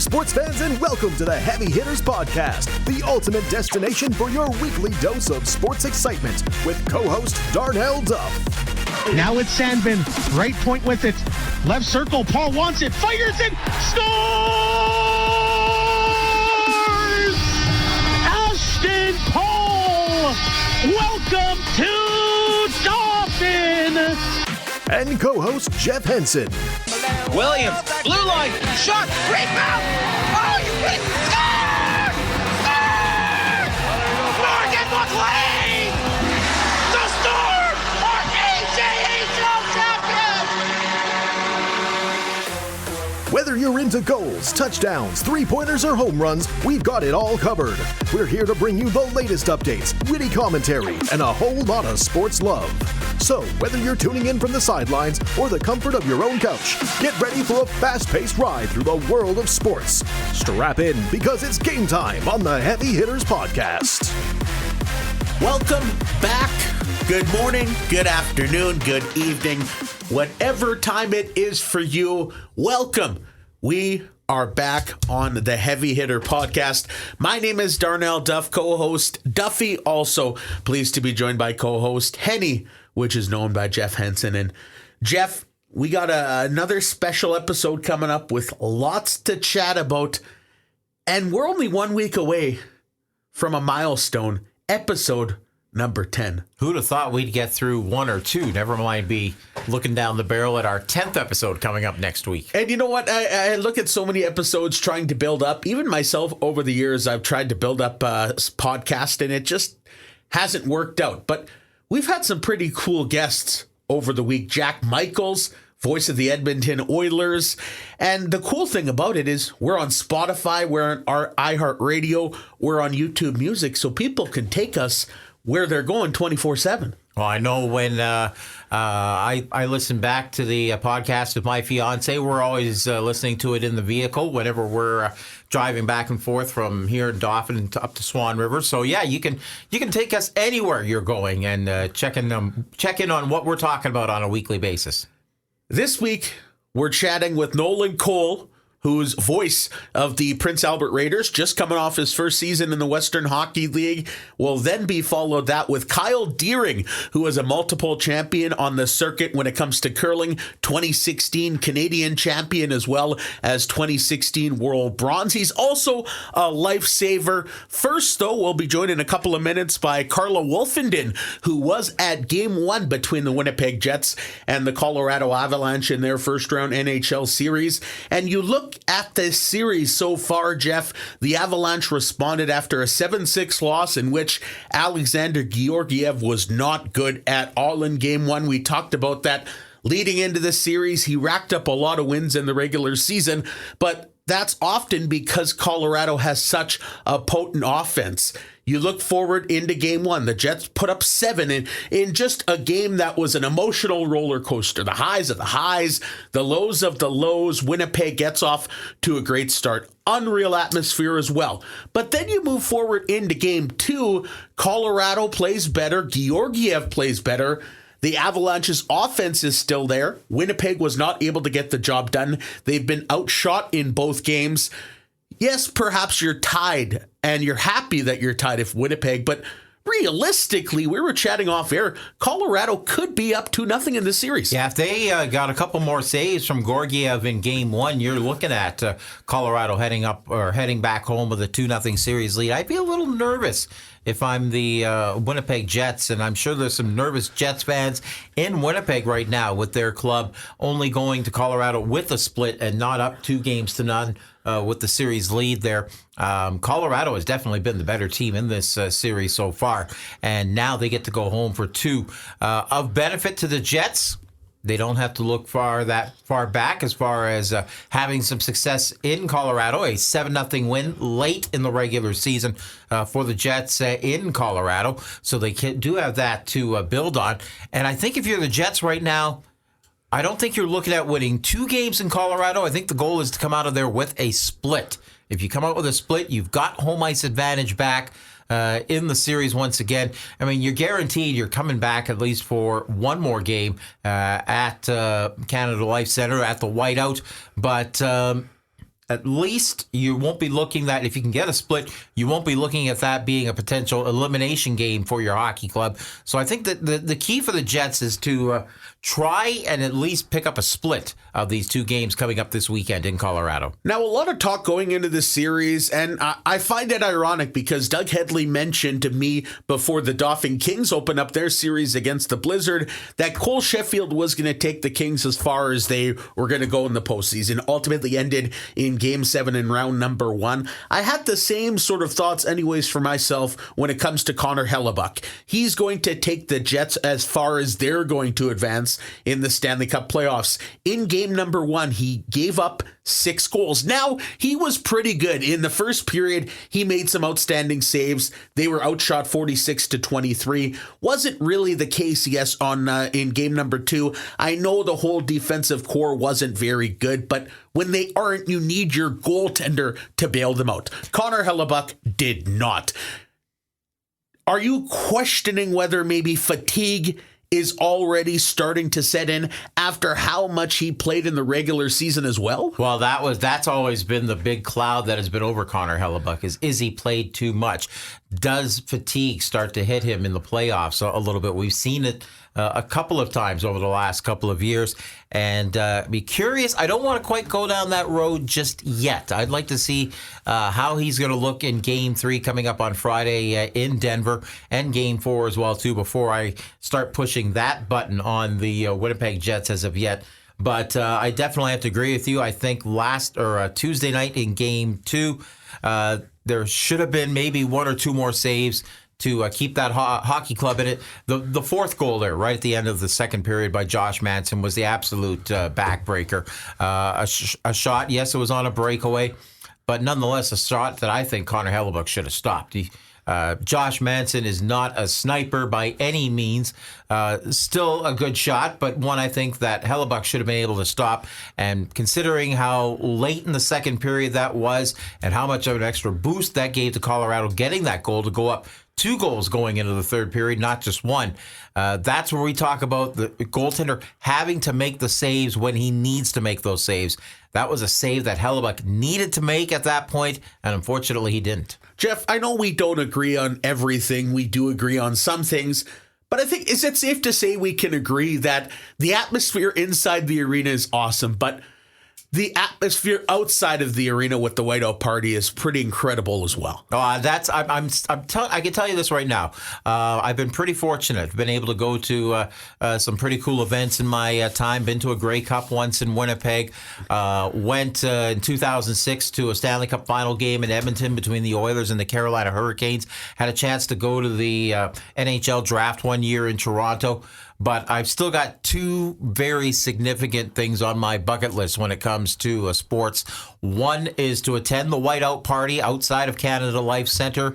sports fans, and welcome to the Heavy Hitters Podcast, the ultimate destination for your weekly dose of sports excitement with co-host Darnell Duff. Now it's Sandvin, right point with it, left circle, Paul wants it, fires it, scores! Ashton Paul, welcome to Dauphin! And co-host Jeff Henson. Williams, blue line, shot, rebound! Oh, you hit! Score! Score! Morgan McLean! The Storm are AJHL champions! Whether you're into goals, touchdowns, three-pointers, or home runs, we've got it all covered. We're here to bring you the latest updates, witty commentary, and a whole lot of sports love. So, whether you're tuning in from the sidelines or the comfort of your own couch, get ready for a fast-paced ride through the world of sports. Strap in, because it's game time on the Heavy Hitters Podcast. Welcome back. Good morning, good afternoon, good evening. Whatever time it is for you, welcome. We are back on the Heavy Hitter Podcast. My name is Darnell Duff, co-host Duffy, also pleased to be joined by co-host Henny, which is known by Jeff Henson. And Jeff, we got another special episode coming up with lots to chat about. And we're only 1 week away from a milestone, episode number 10. Who'd have thought we'd get through one or two? Never mind be looking down the barrel at our 10th episode coming up next week. And you know what? I look at so many episodes trying to build up. Even myself, over the years, I've tried to build up a podcast, and it just hasn't worked out. But we've had some pretty cool guests over the week. Jack Michaels, voice of the Edmonton Oilers. And the cool thing about it is we're on Spotify, we're on our iHeartRadio, we're on YouTube Music, so people can take us where they're going 24/7. Well, I know when I listen back to the podcast with my fiance, we're always listening to it in the vehicle whenever we're driving back and forth from here in Dauphin up to Swan River. So yeah, you can take us anywhere you're going and check in on what we're talking about on a weekly basis. This week, we're chatting with Nolan Kowal, who's voice of the Prince Albert Raiders, just coming off his first season in the Western Hockey League. Will then be followed that with Kyle Doering, who is a multiple champion on the circuit when it comes to curling, 2016 Canadian champion as well as 2016 World Bronze. He's also a lifesaver. First, though, we'll be joined in a couple of minutes by Carla Wolfenden, who was at Game 1 between the Winnipeg Jets and the Colorado Avalanche in their first-round NHL series. And you look at this series so far, Jeff, the Avalanche responded after a 7-6 loss in which Alexander Georgiev was not good at all in Game 1. We talked about that leading into this series. He racked up a lot of wins in the regular season, but that's often because Colorado has such a potent offense. You look forward into Game 1. The Jets put up 7 in just a game that was an emotional roller coaster. The highs of the highs, the lows of the lows. Winnipeg gets off to a great start. Unreal atmosphere as well. But then you move forward into Game 2. Colorado plays better. Georgiev plays better. The Avalanche's offense is still there. Winnipeg was not able to get the job done. They've been outshot in both games. Yes, perhaps you're tied, and you're happy that you're tied if Winnipeg, but realistically, we were chatting off air, Colorado could be up 2-0 in this series. Yeah, if they got a couple more saves from Georgiev in Game 1, you're looking at Colorado heading back home with a 2-0 series lead. I'd be a little nervous if I'm the Winnipeg Jets, and I'm sure there's some nervous Jets fans in Winnipeg right now with their club only going to Colorado with a split and not up 2-0 with the series lead there. Colorado has definitely been the better team in this series so far, and now they get to go home for 2. Of benefit to the Jets, they don't have to look that far back as far as having some success in Colorado. A 7-0 win late in the regular season for the Jets in Colorado. So they do have that to build on. And I think if you're the Jets right now, I don't think you're looking at winning 2 games in Colorado. I think the goal is to come out of there with a split. If you come out with a split, you've got home ice advantage back in the series once again. I mean, you're guaranteed you're coming back at least for one more game at Canada Life Centre at the whiteout. But at least you won't be looking that if you can get a split, you won't be looking at that being a potential elimination game for your hockey club. So I think that the key for the Jets is to try and at least pick up a split of these two games coming up this weekend in Colorado. Now, a lot of talk going into this series, and I find it ironic because Doug Headley mentioned to me before the Dauphin Kings open up their series against the Blizzard that Cole Sheffield was going to take the Kings as far as they were going to go in the postseason. Ultimately ended in Game 7 in round number 1. I had the same sort of thoughts anyways for myself when it comes to Connor Hellebuck. He's going to take the Jets as far as they're going to advance in the Stanley Cup playoffs. In Game number 1, he gave up 6 goals. Now, he was pretty good. In the first period, he made some outstanding saves. They were outshot 46-23. Wasn't really the case, yes, in Game number 2. I know the whole defensive core wasn't very good, but when they aren't, you need your goaltender to bail them out. Connor Hellebuck did not. Are you questioning whether maybe fatigue is already starting to set in after how much he played in the regular season as well? Well, that's always been the big cloud that has been over Connor Hellebuck is he played too much? Does fatigue start to hit him in the playoffs a little bit? We've seen it a couple of times over the last couple of years, and be curious. I don't want to quite go down that road just yet. I'd like to see how he's going to look in Game 3 coming up on Friday in Denver, and Game 4 as well too, before I start pushing that button on the Winnipeg Jets as of yet. But I definitely have to agree with you. I think Tuesday night in Game 2, there should have been maybe 1 or 2 more saves to keep that hockey club in it. The fourth goal there, right at the end of the second period by Josh Manson, was the absolute backbreaker. A shot, yes, it was on a breakaway, but nonetheless a shot that I think Connor Hellebuck should have stopped. Josh Manson is not a sniper by any means. Still a good shot, but one I think that Hellebuck should have been able to stop. And considering how late in the second period that was and how much of an extra boost that gave to Colorado getting that goal to go up 2 goals going into the third period, not just 1. That's where we talk about the goaltender having to make the saves when he needs to make those saves. That was a save that Hellebuck needed to make at that point, and unfortunately he didn't. Jeff, I know we don't agree on everything. We do agree on some things. But I think, is it safe to say we can agree that the atmosphere inside the arena is awesome, but the atmosphere outside of the arena with the Whiteout Party is pretty incredible as well? I can tell you this right now. I've been pretty fortunate. I've been able to go to some pretty cool events in my time. Been to a Grey Cup once in Winnipeg. Went in 2006 to a Stanley Cup final game in Edmonton between the Oilers and the Carolina Hurricanes. Had a chance to go to the NHL draft one year in Toronto. But I've still got 2 very significant things on my bucket list when it comes to sports. One is to attend the Whiteout Party outside of Canada Life Centre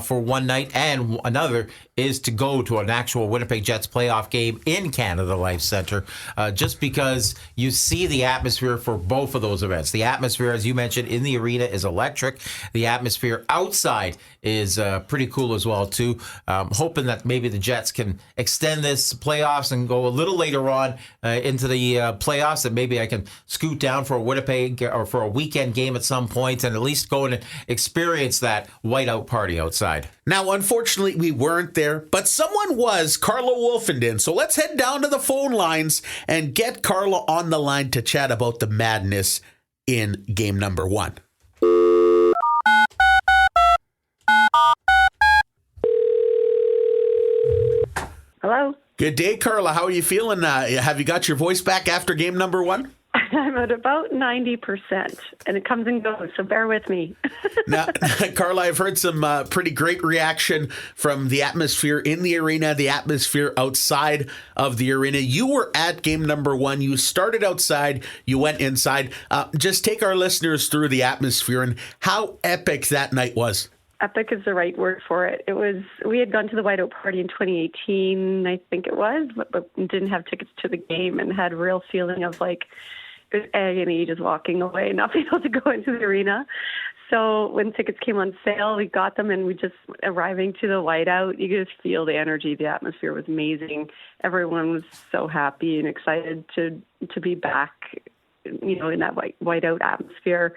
for one night, and another is to go to an actual Winnipeg Jets playoff game in Canada Life Centre, just because you see the atmosphere for both of those events. The atmosphere, as you mentioned, in the arena is electric. The atmosphere outside is pretty cool as well, too. Hoping that maybe the Jets can extend this playoffs and go a little later on into the playoffs, that maybe I can scoot down for a Winnipeg or for a weekend game at some point and at least go and experience that Whiteout Party outside. Now, unfortunately, we weren't there, but someone was, Carla Wolfenden. So let's head down to the phone lines and get Carla on the line to chat about the madness in Game number 1. Hello. Good day, Carla. How are you feeling? Have you got your voice back after Game number 1? I'm at about 90%, and it comes and goes, so bear with me. Now, Carla, I've heard some pretty great reaction from the atmosphere in the arena, the atmosphere outside of the arena. You were at Game number 1. You started outside. You went inside. Just take our listeners through the atmosphere and how epic that night was. Epic is the right word for it. We had gone to the Whiteout Party in 2018, I think it was, but didn't have tickets to the game and had a real feeling of like agony just walking away, not being able to go into the arena. So when tickets came on sale, we got them, and we just arriving to the Whiteout, you could just feel the energy. The atmosphere was amazing. Everyone was so happy and excited to be back in that whiteout atmosphere.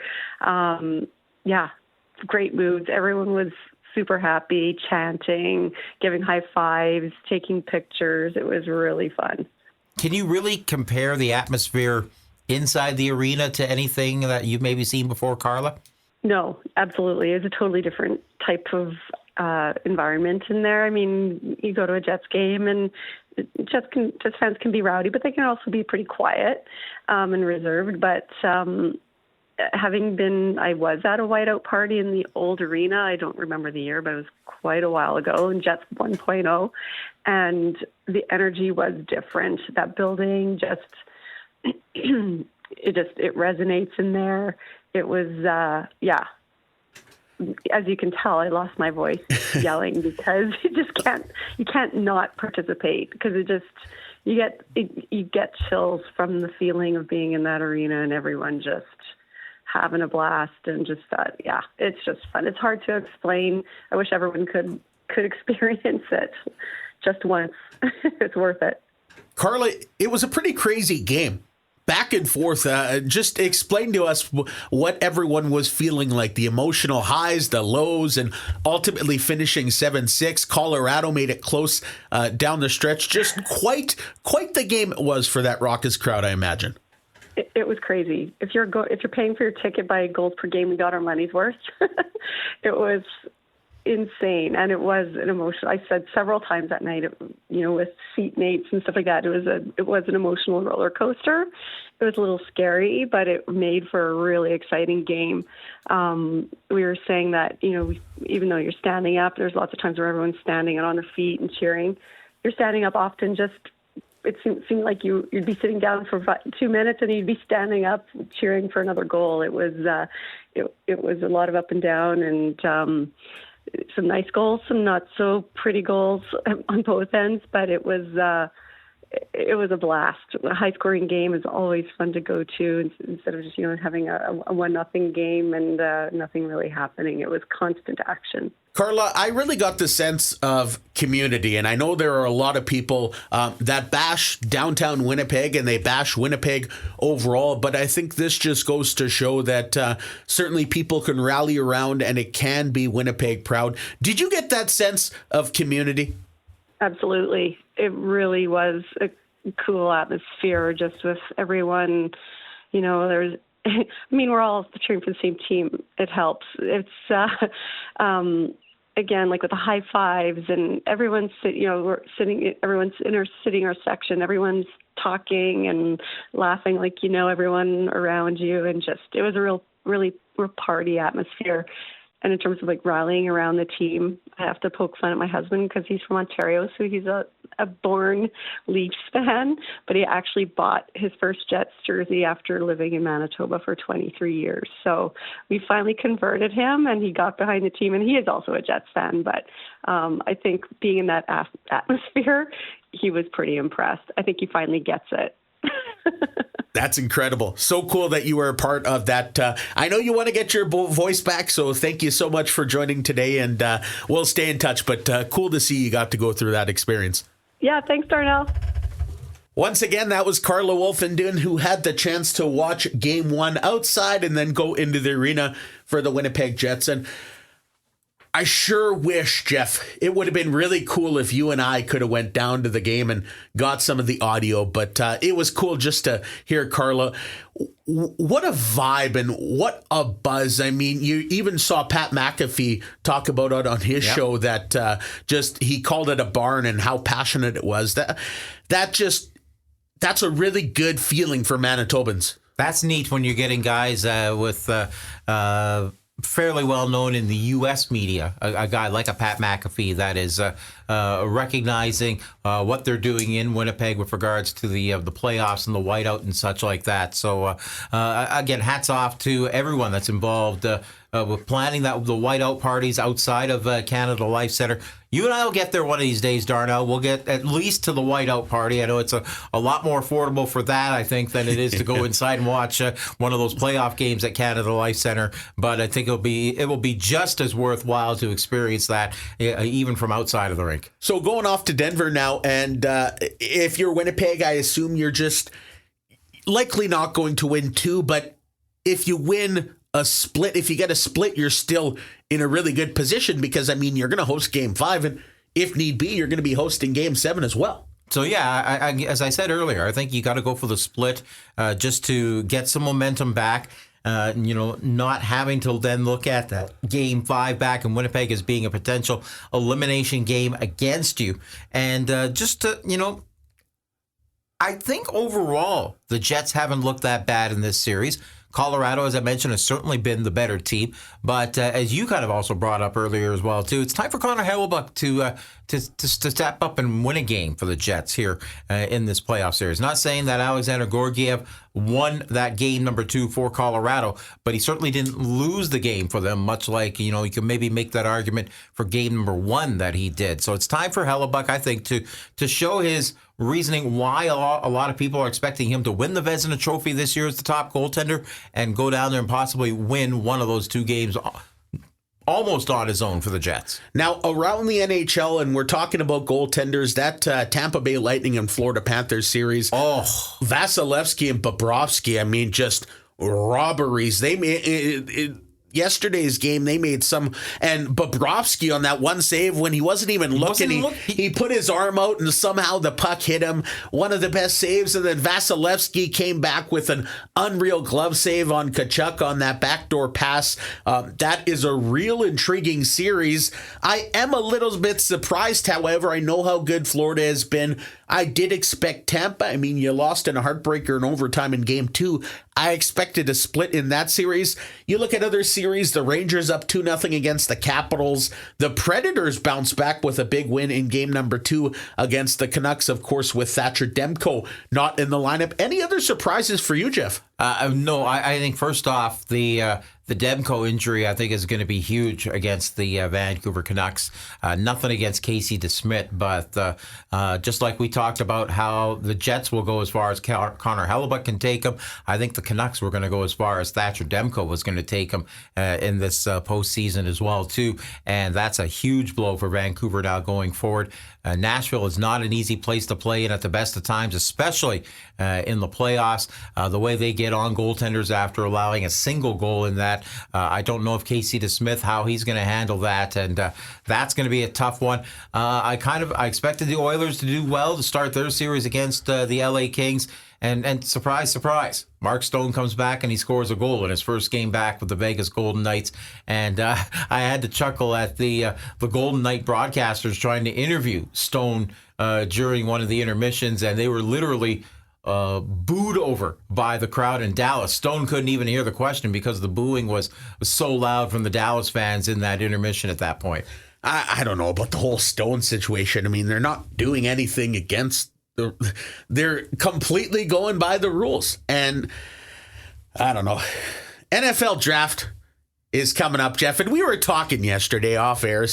Great moods. Everyone was super happy, chanting, giving high fives, taking pictures. It was really fun. Can you really compare the atmosphere inside the arena to anything that you've maybe seen before, Carla? No, absolutely. It's a totally different type of environment in there. I mean, you go to a Jets game and Jets fans can be rowdy, but they can also be pretty quiet and reserved. But I was at a whiteout party in the old arena. I don't remember the year, but it was quite a while ago, in Jets 1.0, and the energy was different. That building it resonates in there. It was, as you can tell, I lost my voice yelling because you can't not participate, because you get chills from the feeling of being in that arena and everyone just having a blast, and just it's just fun. It's hard to explain. I wish everyone could experience it just once. It's worth it. Carla, it was a pretty crazy game. Back and forth. Just explain to us what everyone was feeling like, the emotional highs, the lows, and ultimately finishing 7-6. Colorado made it close down the stretch. Just quite the game it was for that raucous crowd, I imagine. It was crazy. If you're paying for your ticket by goals per game, we got our money's worth. It was insane, and it was an emotional. I said several times that night, with seatmates and stuff like that, it was an emotional roller coaster. It was a little scary, but it made for a really exciting game. We were saying that even though you're standing up, there's lots of times where everyone's standing and on their feet and cheering. You're standing up often just. It seemed like you'd be sitting down for 2 minutes and you'd be standing up cheering for another goal. It was it was a lot of up and down, and some nice goals, some not so pretty goals on both ends. But it was a blast. A high-scoring game is always fun to go to instead of just having a 1-0 game and nothing really happening. It was constant action. Carla, I really got the sense of community, and I know there are a lot of people that bash downtown Winnipeg and they bash Winnipeg overall, but I think this just goes to show that certainly people can rally around and it can be Winnipeg proud. Did you get that sense of community? Absolutely. It really was a cool atmosphere just with everyone. There's we're all cheering for the same team. It helps. It's again, like with the high fives, and everyone's everyone's in our sitting our section. Everyone's talking and laughing, everyone around you, and just it was a really party atmosphere. And in terms of rallying around the team, I have to poke fun at my husband because he's from Ontario, so he's a born Leafs fan, but he actually bought his first Jets jersey after living in Manitoba for 23 years. So we finally converted him, and he got behind the team, and he is also a Jets fan. But I think being in that atmosphere, he was pretty impressed. I think he finally gets it. That's incredible. So cool that you were a part of that. I know you want to get your voice back, so thank you so much for joining today, and we'll stay in touch. But cool to see you got to go through that experience. Yeah, thanks, Darnell. Once again, that was Carla Wolfenden, who had the chance to watch Game 1 outside and then go into the arena for the Winnipeg Jets. And I sure wish, Jeff, it would have been really cool if you and I could have went down to the game and got some of the audio, but it was cool just to hear Carla. What a vibe and what a buzz. I mean, you even saw Pat McAfee talk about it on his show that he called it a barn and how passionate it was. That's a really good feeling for Manitobans. That's neat when you're getting guys with fairly well known in the U.S. media, a guy like a Pat McAfee that is recognizing what they're doing in Winnipeg with regards to the playoffs and the whiteout and such like that. So again, hats off to everyone that's involved with planning the whiteout parties outside of Canada Life Centre. You and I will get there one of these days, Darnell. We'll get at least to the whiteout party. I know it's a lot more affordable for that, I think, than it is to go inside and watch one of those playoff games at Canada Life Centre. But I think it will be just as worthwhile to experience that, even from outside of the rink. So going off to Denver now, and if you're Winnipeg, I assume you're just likely not going to win 2, but if you win a split, if you get a split, you're still in a really good position because, I mean, you're going to host Game 5, and if need be, you're going to be hosting Game 7 as well. So, yeah, I, as I said earlier, I think you got to go for the split just to get some momentum back. Not having to then look at that Game 5 back in Winnipeg as being a potential elimination game against you. And just to, I think overall the Jets haven't looked that bad in this series. Colorado, as I mentioned, has certainly been the better team. But as you kind of also brought up earlier as well, too, it's time for Connor Hellebuyck to step up and win a game for the Jets here in this playoff series. Not saying that Alexander Georgiev won that game number 2 for Colorado, but he certainly didn't lose the game for them, much like, you can maybe make that argument for game number 1 that he did. So it's time for Hellebuyck, I think, to show his reasoning why a lot of people are expecting him to win the Vezina Trophy this year as the top goaltender and go down there and possibly win one of those 2 games almost on his own for the Jets. Now, around the NHL, and we're talking about goaltenders, that Tampa Bay Lightning and Florida Panthers series, Vasilevsky and Bobrovsky, I mean, just robberies. They made yesterday's game, they made some, and Bobrovsky on that one save when he wasn't even looking, he put his arm out and somehow the puck hit him. One of the best saves, and then Vasilevsky came back with an unreal glove save on Tkachuk on that backdoor pass. That is a real intriguing series. I am a little bit surprised, however. I know how good Florida has been. I did expect Tampa. I mean, you lost in a heartbreaker in overtime in Game 2. I expected a split in that series. You look at other series, the Rangers up 2-0 against the Capitals. The Predators bounced back with a big win in game number 2 against the Canucks, of course, with Thatcher Demko not in the lineup. Any other surprises for you, Jeff? No, I think first off, the Demko injury, I think, is going to be huge against the Vancouver Canucks. Nothing against Casey DeSmit, but just like we talked about how the Jets will go as far as Connor Hellebuyck can take him, I think the Canucks were going to go as far as Thatcher Demko was going to take him in this postseason as well, too. And that's a huge blow for Vancouver now going forward. Nashville is not an easy place to play in at the best of times, especially in the playoffs. The way they get on goaltenders after allowing a single goal in that, I don't know if Casey DeSmith, how he's going to handle that, and that's going to be a tough one. I expected the Oilers to do well to start their series against the LA Kings. And surprise, surprise, Mark Stone comes back and he scores a goal in his first game back with the Vegas Golden Knights. And I had to chuckle at the Golden Knight broadcasters trying to interview Stone during one of the intermissions, and they were literally booed over by the crowd in Dallas. Stone couldn't even hear the question because the booing was so loud from the Dallas fans in that intermission at that point. I don't know about the whole Stone situation. I mean, they're not doing anything against they're completely going by the rules. And I don't know. NFL draft is coming up, Jeff. And we were talking yesterday off air,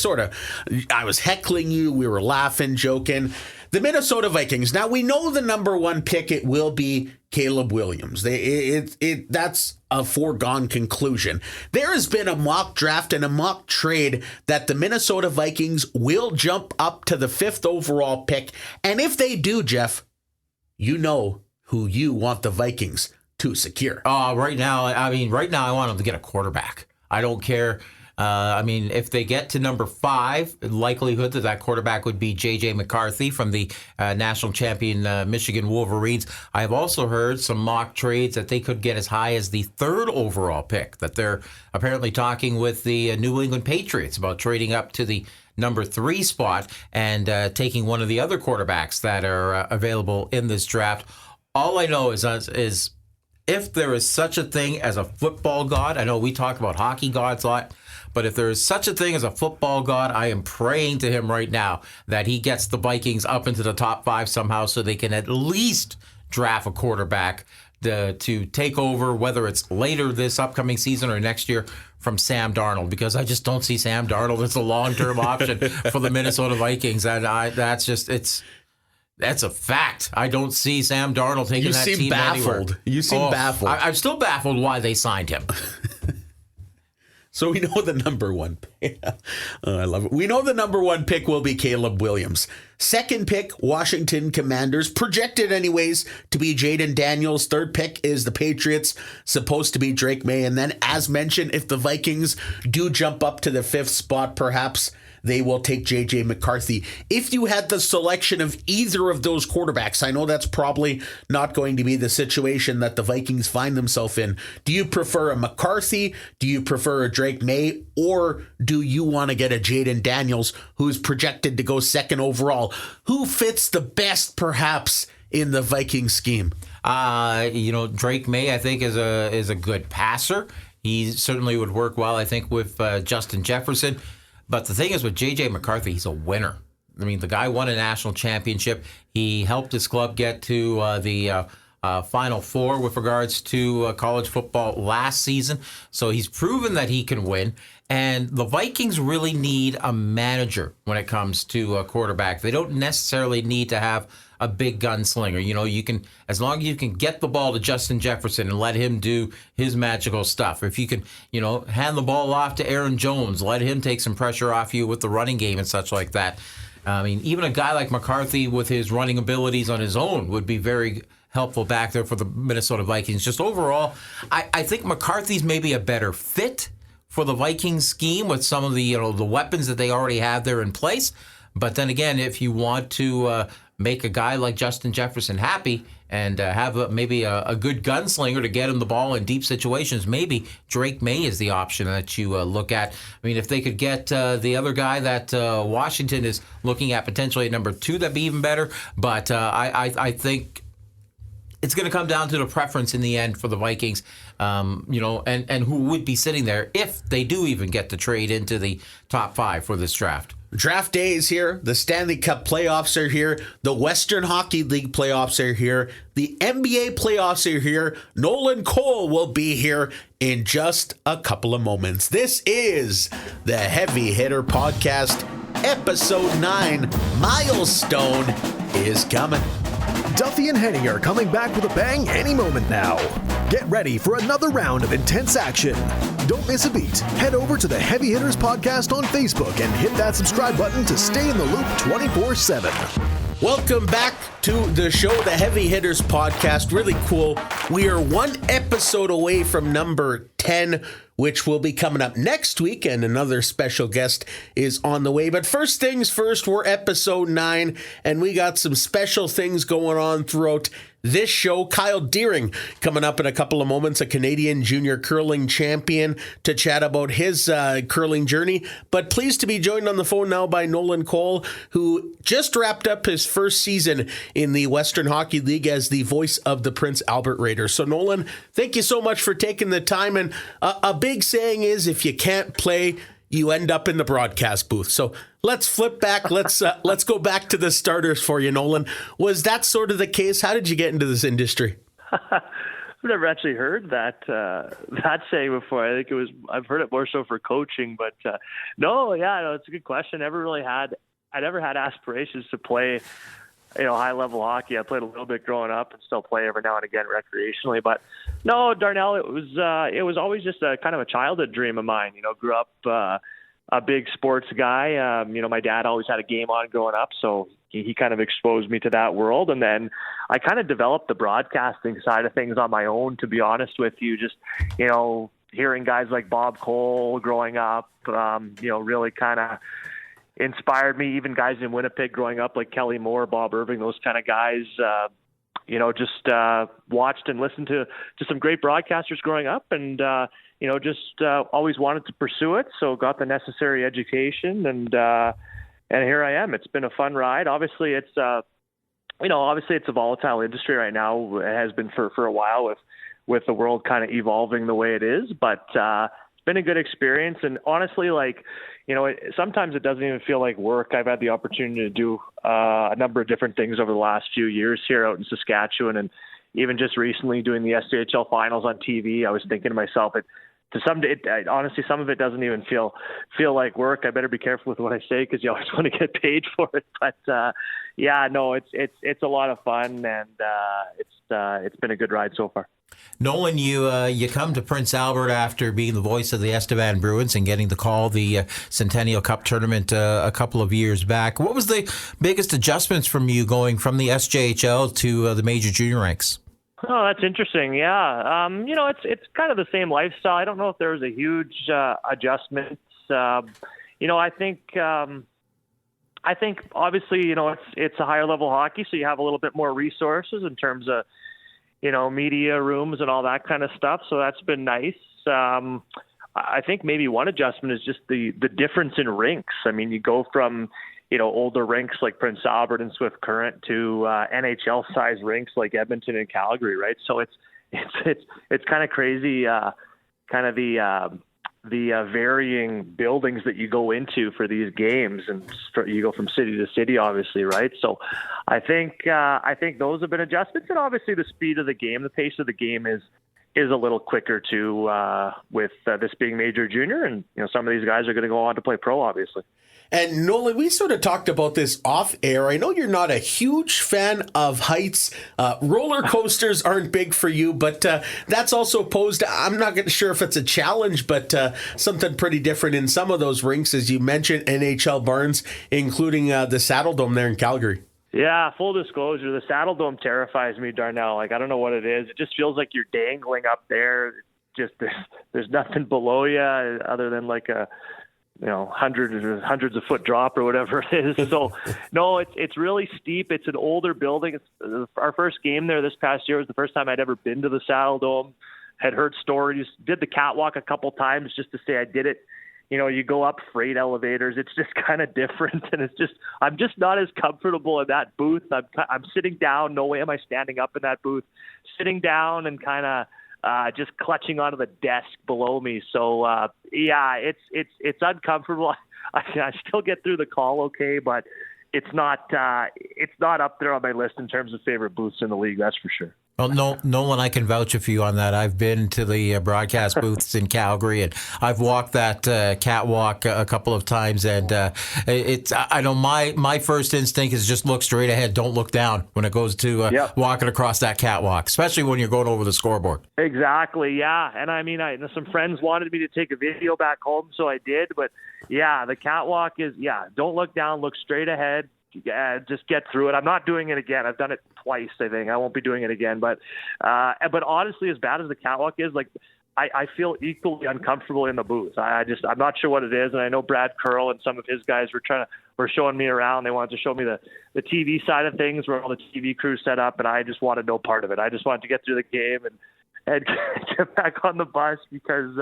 I was heckling you. We were laughing, joking. The Minnesota Vikings. Now, we know the number 1 pick, it will be Caleb Williams. That's a foregone conclusion. There has been a mock draft and a mock trade that the Minnesota Vikings will jump up to the 5th overall pick. And if they do, Jeff, you know who you want the Vikings to secure. Right now, I want them to get a quarterback. I don't care. If they get to number 5, likelihood that quarterback would be J.J. McCarthy from the national champion Michigan Wolverines. I have also heard some mock trades that they could get as high as the 3rd overall pick, that they're apparently talking with the New England Patriots about trading up to the number 3 spot and taking one of the other quarterbacks that are available in this draft. All I know is if there is such a thing as a football god, I know we talk about hockey gods a lot, but if there is such a thing as a football god, I am praying to him right now that he gets the Vikings up into the top 5 somehow so they can at least draft a quarterback to take over, whether it's later this upcoming season or next year, from Sam Darnold, because I just don't see Sam Darnold as a long-term option for the Minnesota Vikings. And that's a fact. I don't see Sam Darnold taking that team anywhere. You seem baffled. I'm still baffled why they signed him. So we know the number one pick. I love it. We know the number one pick will be Caleb Williams. Second pick, Washington Commanders, projected anyways to be Jaden Daniels. Third pick is the Patriots, supposed to be Drake May. And then, as mentioned, if the Vikings do jump up to the fifth spot, perhaps they will take J.J. McCarthy. If you had the selection of either of those quarterbacks, I know that's probably not going to be the situation that the Vikings find themselves in. Do you prefer a McCarthy? Do you prefer a Drake May? Or do you want to get a Jaden Daniels, who's projected to go second overall? Who fits the best, perhaps, in the Viking scheme? Drake May, I think, is a good passer. He certainly would work well, I think, with Justin Jefferson. But the thing is, with J.J. McCarthy, he's a winner. I mean, the guy won a national championship. He helped his club get to the Final Four with regards to college football last season. So he's proven that he can win. And the Vikings really need a manager when it comes to a quarterback. They don't necessarily need to have a big gunslinger. You can, as long as you can get the ball to Justin Jefferson and let him do his magical stuff. If you can, hand the ball off to Aaron Jones, let him take some pressure off you with the running game and such like that. I mean, even a guy like McCarthy with his running abilities on his own would be very helpful back there for the Minnesota Vikings. Just overall, I think McCarthy's maybe a better fit for the Vikings scheme with some of the the weapons that they already have there in place. But then again, if you want to make a guy like Justin Jefferson happy and have maybe a good gunslinger to get him the ball in deep situations, maybe Drake May is the option that you look at. I mean, if they could get the other guy that Washington is looking at potentially at number 2, that'd be even better. But I think it's going to come down to the preference in the end for the Vikings, and who would be sitting there if they do even get to trade into the top 5 for this draft. Draft day is here. The Stanley Cup playoffs are here. The Western Hockey League playoffs are here. The NBA playoffs are here. Nolan Kowal will be here in just a couple of moments. This is the Heavy Hitter Podcast, Episode 9. Milestone is coming. Duffy and Henny are coming back with a bang any moment now. Get ready for another round of intense action. Don't miss a beat. Head over to the Heavy Hitters Podcast on Facebook and hit that subscribe button to stay in the loop 24/7. Welcome back to the show, the Heavy Hitters Podcast. Really cool. We are one episode away from number 10, which will be coming up next week, and another special guest is on the way. But first things first, we're episode 9, and we got some special things going on throughout this show. Kyle Doering coming up in a couple of moments, a Canadian junior curling champion, to chat about his curling journey. But pleased to be joined on the phone now by Nolan Kowal, who just wrapped up his first season in the Western Hockey League as the voice of the Prince Albert Raiders. So Nolan, thank you so much for taking the time. And a big saying is, if you can't play, you end up in the broadcast booth. So let's flip back. Let's go back to the starters for you, Nolan. Was that sort of the case? How did you get into this industry? I've never actually heard that saying before. I think I've heard it more so for coaching, but no, it's a good question. I never had aspirations to play, high level hockey. I played a little bit growing up and still play every now and again recreationally, but no, Darnell, it was always just a kind of a childhood dream of mine. Grew up a big sports guy. My dad always had a game on growing up, so he kind of exposed me to that world. And then I kind of developed the broadcasting side of things on my own, to be honest with you. Just, hearing guys like Bob Cole growing up, really kind of inspired me. Even guys in Winnipeg growing up like Kelly Moore, Bob Irving, those kind of guys, just watched and listened to some great broadcasters growing up, and always wanted to pursue it. So got the necessary education, and here I am. It's been a fun ride. Obviously it's a volatile industry right now. It has been for a while with the world kind of evolving the way it is, but it's been a good experience. And honestly, sometimes it doesn't even feel like work. I've had the opportunity to do a number of different things over the last few years here out in Saskatchewan, and even just recently doing the SJHL finals on TV. I was thinking to myself, honestly, some of it doesn't even feel like work. I better be careful with what I say because you always want to get paid for it. But it's a lot of fun, and it's been a good ride so far. Nolan, you come to Prince Albert after being the voice of the Estevan Bruins and getting to call the Centennial Cup tournament a couple of years back. What was the biggest adjustments from you going from the SJHL to the major junior ranks? Oh, that's interesting. Yeah, it's kind of the same lifestyle. I don't know if there was a huge adjustment. I think obviously it's a higher level hockey, so you have a little bit more resources in terms of media rooms and all that kind of stuff. So that's been nice. I think maybe one adjustment is just the difference in rinks. I mean, you go from, older rinks like Prince Albert and Swift Current to NHL size rinks like Edmonton and Calgary, right? So it's kind of crazy, kind of the varying buildings that you go into for these games, and you go from city to city, obviously, right? So I think those have been adjustments, and obviously the speed of the game, the pace of the game is a little quicker too, with this being major junior, and some of these guys are going to go on to play pro, obviously. And Nolan, we sort of talked about this off air. I know you're not a huge fan of heights. Roller coasters aren't big for you, but that's also posed, I'm not sure if it's a challenge, but something pretty different in some of those rinks, as you mentioned, NHL barns, including the Saddle Dome there in Calgary. Yeah, full disclosure, the Saddle Dome terrifies me, Darnell. I don't know what it is. It just feels like you're dangling up there. Just there's nothing below you other than like a hundreds of foot drop or whatever it is. So no, it's really steep. It's an older building. Our first game there this past year was the first time I'd ever been to the Saddle Dome. Had heard stories, did the catwalk a couple times just to say I did it. You go up freight elevators. It's just kind of different, and I'm just not as comfortable in that booth. I'm sitting down. No way am I standing up in that booth. Sitting down and kind of just clutching onto the desk below me. So it's uncomfortable. I still get through the call okay, but it's not up there on my list in terms of favorite booths in the league. That's for sure. Well, Nolan, I can vouch for you on that. I've been to the broadcast booths in Calgary, and I've walked that catwalk a couple of times. And I know my first instinct is just look straight ahead, don't look down when it goes to walking across that catwalk, especially when you're going over the scoreboard. Exactly, yeah. And I mean, some friends wanted me to take a video back home, so I did. But yeah, the catwalk is don't look down, look straight ahead. Just get through it. I'm not doing it again. I've done it twice, I think. I won't be doing it again. But honestly, as bad as the catwalk is, like I feel equally uncomfortable in the booth. I'm not sure what it is. And I know Brad Curl and some of his guys were showing me around. They wanted to show me the TV side of things, where all the TV crews set up, and I just wanted no part of it. I just wanted to get through the game and get back on the bus because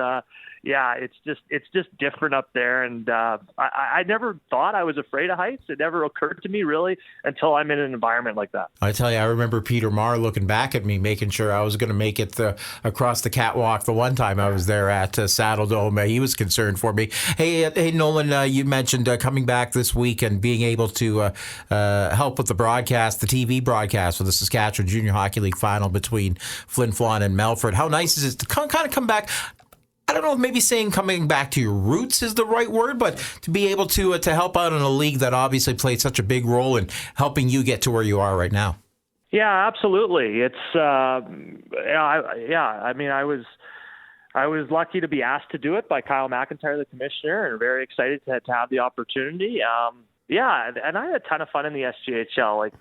it's just different up there. And I never thought I was afraid of heights. It never occurred to me really until I'm in an environment like that. I tell you, I remember Peter Marr looking back at me, making sure I was going to make it across the catwalk the one time I was there at Saddle Dome. He was concerned for me. Hey, Nolan, you mentioned coming back this week and being able to help with the broadcast, the TV broadcast for the Saskatchewan Junior Hockey League final between Flin Flon and Melfort. How nice is it to kind of come back? I don't know if maybe saying coming back to your roots is the right word, but to be able to help out in a league that obviously played such a big role in helping you get to where you are right now. Yeah, absolutely. It's I mean, I was lucky to be asked to do it by Kyle McIntyre, the commissioner, and very excited to have the opportunity. And I had a ton of fun in the SJHL. Like,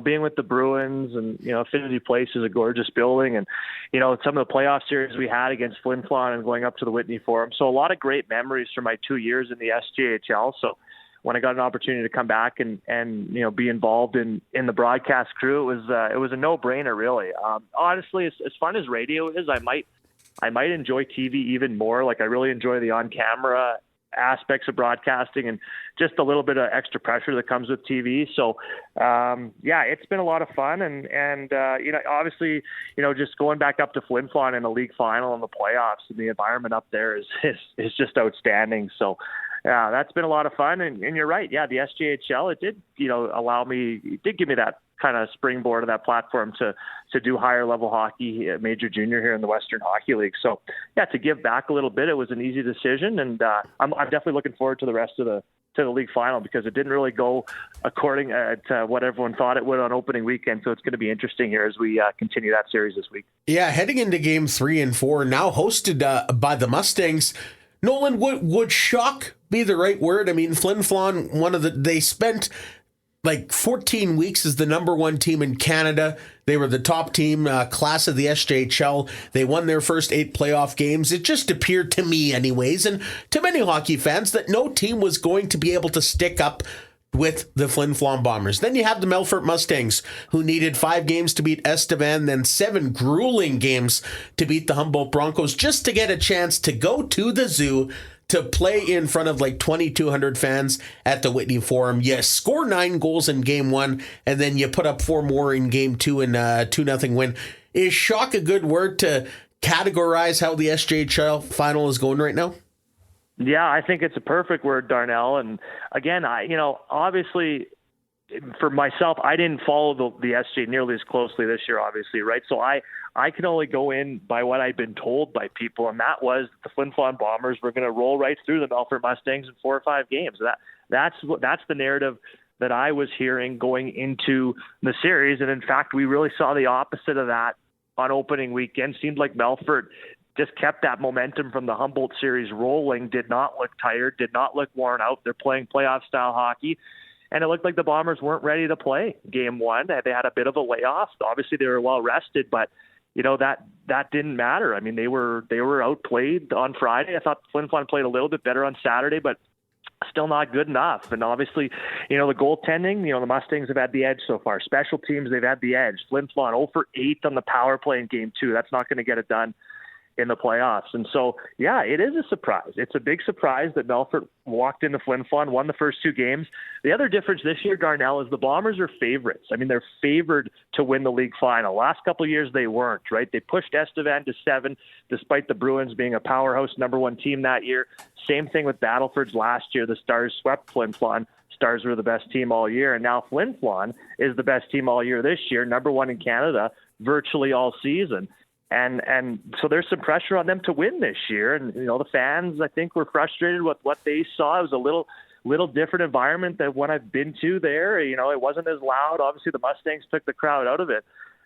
being with the Bruins and, Affinity Place is a gorgeous building. And, some of the playoff series we had against Flin Flon and going up to the Whitney Forum. So a lot of great memories from my 2 years in the SJHL. So when I got an opportunity to come back and be involved in the broadcast crew, it was a no-brainer, really. Honestly, as fun as radio is, I might enjoy TV even more. Like, I really enjoy the on-camera aspects of broadcasting and just a little bit of extra pressure that comes with TV. So, it's been a lot of fun. And obviously, just going back up to Flin Flon in the league final and the playoffs, and the environment up there is just outstanding. So, that's been a lot of fun. And you're right. Yeah, the SJHL, it did, it did give me that kind of springboard of that platform to do higher level hockey, major junior here in the Western Hockey League. So to give back a little bit, it was an easy decision. And I'm definitely looking forward to the rest of to the league final because it didn't really go according to what everyone thought it would on opening weekend. So it's going to be interesting here as we continue that series this week. Yeah, heading into game 3 and 4, now hosted by the Mustangs. Nolan, would shock be the right word? I mean, Flin Flon, they spent like 14 weeks as the number 1 team in Canada. They were the top team class of the SJHL. They won their first 8 playoff games. It just appeared to me anyways, and to many hockey fans, that no team was going to be able to stick up with the Flin Flon Bombers. Then you have the Melfort Mustangs, who needed 5 games to beat Estevan, then 7 grueling games to beat the Humboldt Broncos just to get a chance to go to the zoo to play in front of like 2,200 fans at the Whitney Forum. You score 9 goals in game 1, and then you put up 4 more in game 2 and a 2-0 win. Is shock a good word to categorize how the SJHL final is going right now? Yeah, I think it's a perfect word, Darnell. And again, obviously for myself, I didn't follow the SJ nearly as closely this year, obviously, right? So I can only go in by what I'd been told by people, and that was the Flin Flon Bombers were going to roll right through the Melfort Mustangs in 4 or 5 games. That's the narrative that I was hearing going into the series, and in fact, we really saw the opposite of that on opening weekend. Seemed like Melfort just kept that momentum from the Humboldt series rolling, did not look tired, did not look worn out. They're playing playoff-style hockey. And it looked like the Bombers weren't ready to play game 1. They had a bit of a layoff. Obviously, they were well rested, but that didn't matter. I mean, they were outplayed on Friday. I thought Flin Flon played a little bit better on Saturday, but still not good enough. And obviously, the goaltending, the Mustangs have had the edge so far. Special teams, they've had the edge. Flin Flon 0 for 8 on the power play in game 2. That's not going to get it done in the playoffs. And so, yeah, it is a surprise. It's a big surprise that Melfort walked into Flin Flon, won the first 2 games. The other difference this year, Darnell, is the Bombers are favorites. I mean, they're favored to win the league final. Last couple of years, they weren't, right? They pushed Estevan to 7, despite the Bruins being a powerhouse number 1 team that year. Same thing with Battleford's last year. The Stars swept Flin Flon. Stars were the best team all year. And now Flin Flon is the best team all year this year, number 1 in Canada, virtually all season. And so there's some pressure on them to win this year. And, the fans, I think, were frustrated with what they saw. It was a little different environment than what I've been to there. It wasn't as loud. Obviously, the Mustangs took the crowd out of it.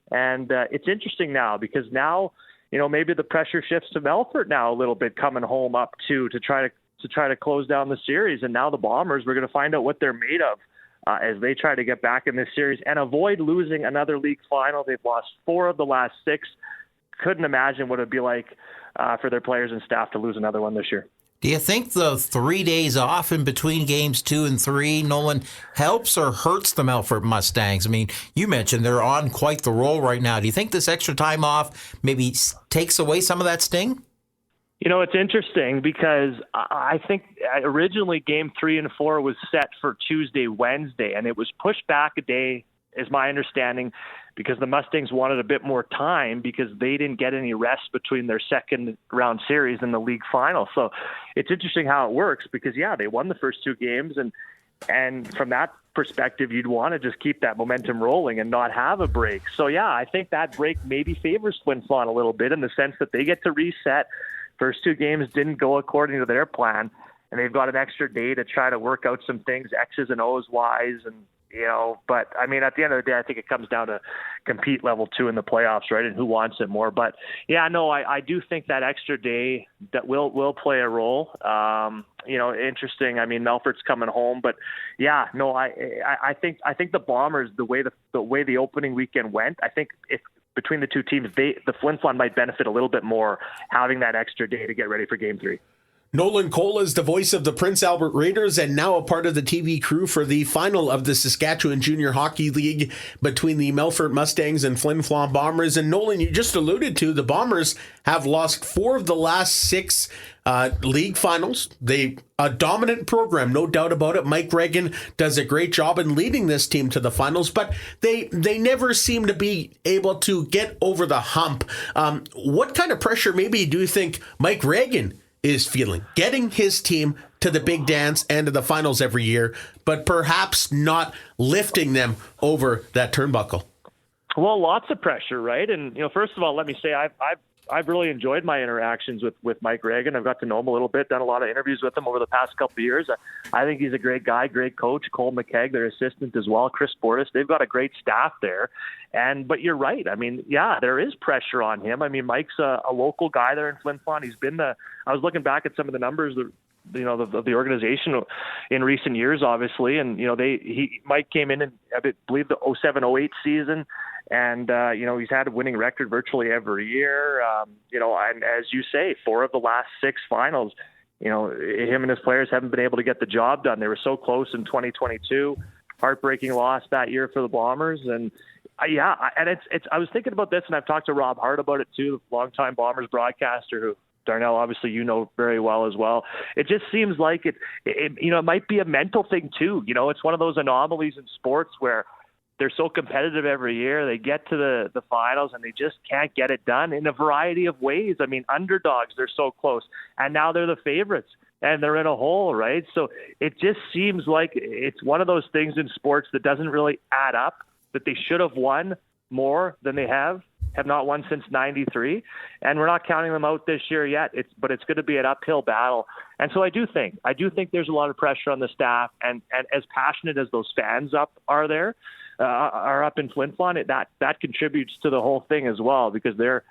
And it's interesting now because now, maybe the pressure shifts to Melfort now a little bit coming home up to try to close down the series. And now the Bombers, we're going to find out what they're made of as they try to get back in this series and avoid losing another league final. They've lost 4 of the last 6. Couldn't imagine what it'd be like for their players and staff to lose another one this year. Do you think the 3 days off in between games 2 and 3, Nolan, helps or hurts the Melfort Mustangs? I mean, you mentioned they're on quite the roll right now. Do you think this extra time off maybe takes away some of that sting? It's interesting because I think originally game 3 and 4 was set for Tuesday, Wednesday, and it was pushed back a day, is my understanding, because the Mustangs wanted a bit more time because they didn't get any rest between their second round series and the league final. So it's interesting how it works because, yeah, they won the first 2 games. And from that perspective, you'd want to just keep that momentum rolling and not have a break. So, yeah, I think that break maybe favors Flin Flon a little bit in the sense that they get to reset. First 2 games didn't go according to their plan, and they've got an extra day to try to work out some things, X's and O's wise, and but I mean, at the end of the day, I think it comes down to compete level 2 in the playoffs, right? And who wants it more. But yeah, no, I do think that extra day that will play a role. Interesting. I mean, Melfort's coming home, but yeah, no, I think the Bombers, the way the opening weekend went, I think if between the 2 teams, the Flin Flon might benefit a little bit more having that extra day to get ready for game 3. Nolan Kowal is the voice of the Prince Albert Raiders and now a part of the TV crew for the final of the Saskatchewan Junior Hockey League between the Melfort Mustangs and Flin Flon Bombers. And Nolan, you just alluded to, the Bombers have lost 4 of the last 6 league finals. They a dominant program, no doubt about it. Mike Reagan does a great job in leading this team to the finals, but they never seem to be able to get over the hump. What kind of pressure maybe do you think Mike Reagan is feeling, getting his team to the big dance and to the finals every year, but perhaps not lifting them over that turnbuckle? Well, lots of pressure, right? And first of all, let me say I've really enjoyed my interactions with Mike Reagan. I've got to know him a little bit, done a lot of interviews with him over the past couple of years. I think he's a great guy, great coach. Cole McKegg, their assistant as well, Chris Bortis. They've got a great staff there. But you're right. I mean, yeah, there is pressure on him. I mean, Mike's a local guy there in Flin Flon. He's been I was looking back at some of the numbers of the organization in recent years, obviously, and Mike came in I believe the 07-08 season, and he's had a winning record virtually every year. And as you say, 4 of the last 6 finals, him and his players haven't been able to get the job done. They were so close in 2022, heartbreaking loss that year for the Bombers, and it's. I was thinking about this, and I've talked to Rob Hart about it too, longtime Bombers broadcaster who. Darnell, obviously, very well as well. It just seems like it might be a mental thing too. It's one of those anomalies in sports where they're so competitive every year. They get to the finals and they just can't get it done in a variety of ways. I mean, underdogs, they're so close. And now they're the favorites and they're in a hole, right? So it just seems like it's one of those things in sports that doesn't really add up, that they should have won more than they have not won since 93, and we're not counting them out this year yet. But it's going to be an uphill battle. And so I do think there's a lot of pressure on the staff, and as passionate as those fans are up in Flin Flon, that contributes to the whole thing as well, because they're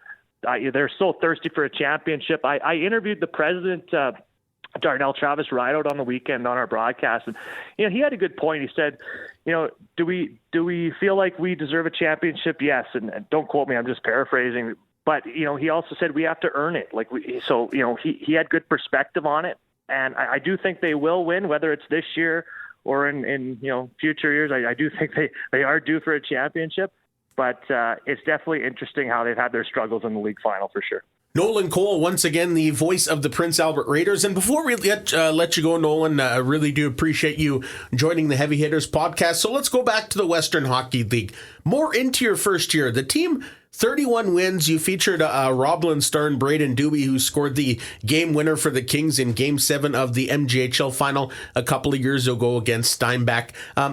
so thirsty for a championship. I interviewed the president, Darnell Travis Rideout, on the weekend on our broadcast, and he had a good point. He said, do we feel like we deserve a championship? Yes, and don't quote me, I'm just paraphrasing, but he also said we have to earn it. He had good perspective on it, and I do think they will win, whether it's this year or in future years. I do think they are due for a championship, but it's definitely interesting how they've had their struggles in the league final for sure. Nolan Kowal, once again, the voice of the Prince Albert Raiders. And before we let you go, Nolan, I really do appreciate you joining the Heavy Hitters podcast. So let's go back to the Western Hockey League. More into your first year. The team, 31 wins. You featured Roblin Starr, Braden Doobie, who scored the game winner for the Kings in Game 7 of the MJHL final a couple of years ago against Steinbach.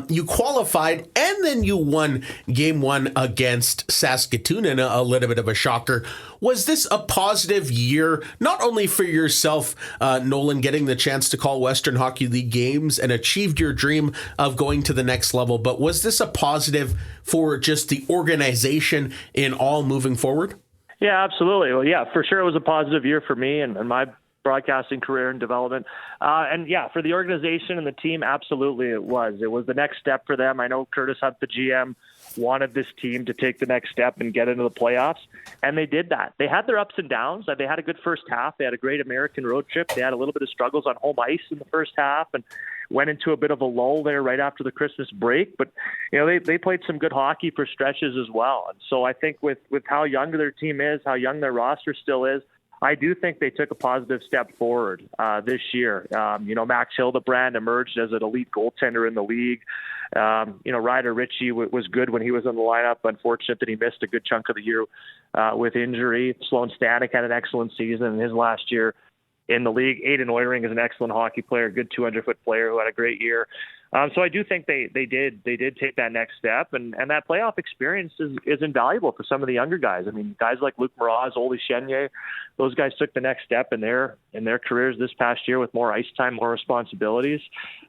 You qualified, and then you won Game 1 against Saskatoon in a little bit of a shocker. Was this a positive year, not only for yourself, Nolan, getting the chance to call Western Hockey League games and achieved your dream of going to the next level, but was this a positive for just the organization in all moving forward? Yeah, absolutely. Well, yeah, for sure it was a positive year for me and my broadcasting career and development. And yeah, for the organization and the team, absolutely it was. It was the next step for them. I know Curtis Hunt, the GM, wanted this team to take the next step and get into the playoffs, and they did that. They had their ups and downs. They had a good first half. They had a great American road trip. They had a little bit of struggles on home ice in the first half and went into a bit of a lull there right after the Christmas break. But, they played some good hockey for stretches as well. And so I think with how young their team is, how young their roster still is, I do think they took a positive step forward this year. Max Hildebrand emerged as an elite goaltender in the league. Ryder Ritchie was good when he was in the lineup. Unfortunate that he missed a good chunk of the year with injury. Sloan Stanek had an excellent season in his last year in the league. Aiden Oiring is an excellent hockey player, good 200-foot player who had a great year. So I do think they did take that next step, and that playoff experience is invaluable for some of the younger guys. I mean, guys like Luc Maraz, Oli Chenier, those guys took the next step in their careers this past year with more ice time, more responsibilities.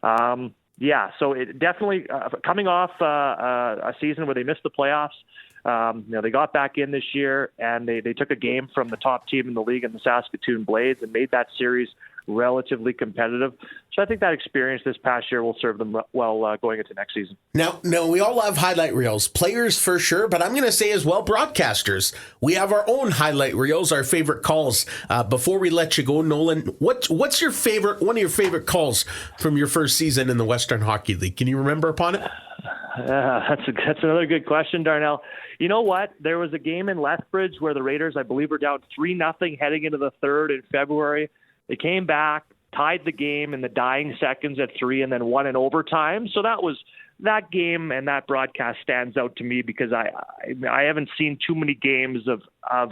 So it definitely coming off a season where they missed the playoffs. They got back in this year, and they took a game from the top team in the league in the Saskatoon Blades and made that series relatively competitive. So I think that experience this past year will serve them well going into next season. Now, we all have highlight reels, players for sure, but I'm going to say as well, broadcasters. We have our own highlight reels, our favorite calls. Before we let you go, Nolan, what's one of your favorite calls from your first season in the Western Hockey League? Can you remember upon it? That's another good question, Darnell. You know what? There was a game in Lethbridge where the Raiders, I believe, were down 3-0 heading into the third in February. They came back, tied the game in the dying seconds at 3, and then won in overtime. So that game and that broadcast stands out to me because I haven't seen too many games of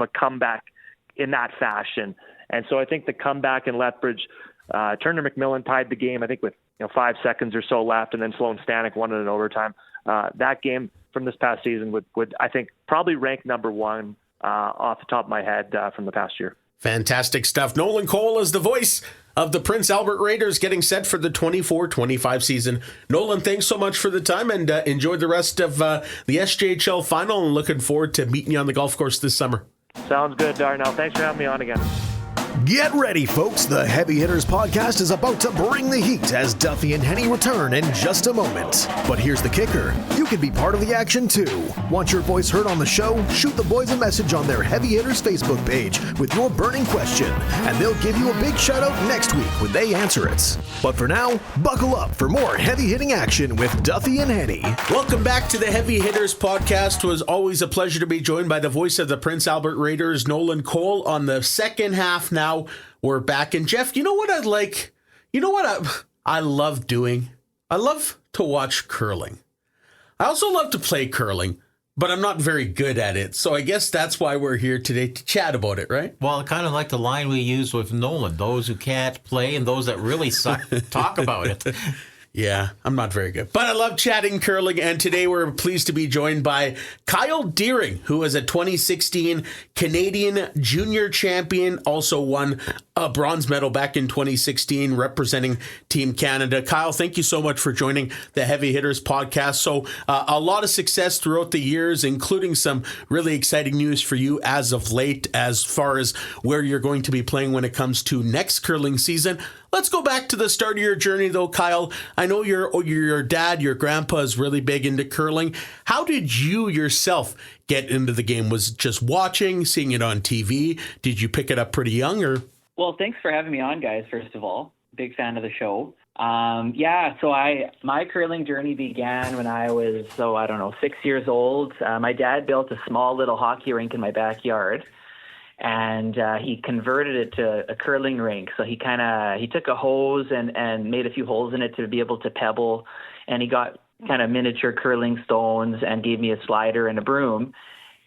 a comeback in that fashion. And so I think the comeback in Lethbridge, Turner McMillan tied the game, I think with 5 seconds or so left, and then Sloan Stanek won it in overtime. That game, from this past season would I think probably rank number one off the top of my head from the past year. Fantastic stuff. Nolan Kowal is the voice of the Prince Albert Raiders getting set for the 24-25 season. Nolan, thanks so much for the time, and enjoy the rest of the SJHL final, and looking forward to meeting you on the golf course this summer. Sounds good, Darnell. Thanks for having me on again. Get ready, folks. The Heavy Hitters podcast is about to bring the heat as Duffy and Henny return in just a moment. But here's the kicker. You can be part of the action, too. Want your voice heard on the show? Shoot the boys a message on their Heavy Hitters Facebook page with your burning question, and they'll give you a big shout-out next week when they answer it. But for now, buckle up for more heavy-hitting action with Duffy and Henny. Welcome back to the Heavy Hitters podcast. It was always a pleasure to be joined by the voice of the Prince Albert Raiders, Nolan Kowal, on the second half now. We're back. And Jeff, you know what I'd like? You know what I love doing? I love to watch curling. I also love to play curling, but I'm not very good at it. So I guess that's why we're here today to chat about it, right? Well, kind of like the line we use with Nolan, those who can't play and those that really suck talk about it. Yeah, I'm not very good. But I love chatting curling, and today we're pleased to be joined by Kyle Doering, who is a 2016 Canadian junior champion, also won a bronze medal back in 2016 representing Team Canada. Kyle, thank you so much for joining the Heavy Hitters podcast. So a lot of success throughout the years, including some really exciting news for you as of late, as far as where you're going to be playing when it comes to next curling season. Let's go back to the start of your journey, though, Kyle. I know your dad, your grandpa is really big into curling. How did you yourself get into the game? Was it just watching, seeing it on TV? Did you pick it up pretty young, or? Well, thanks for having me on, guys, first of all. Big fan of the show. My curling journey began when I was, 6 years old. My dad built a small little hockey rink in my backyard, and he converted it to a curling rink. So he took a hose and made a few holes in it to be able to pebble, and he got kind of miniature curling stones and gave me a slider and a broom.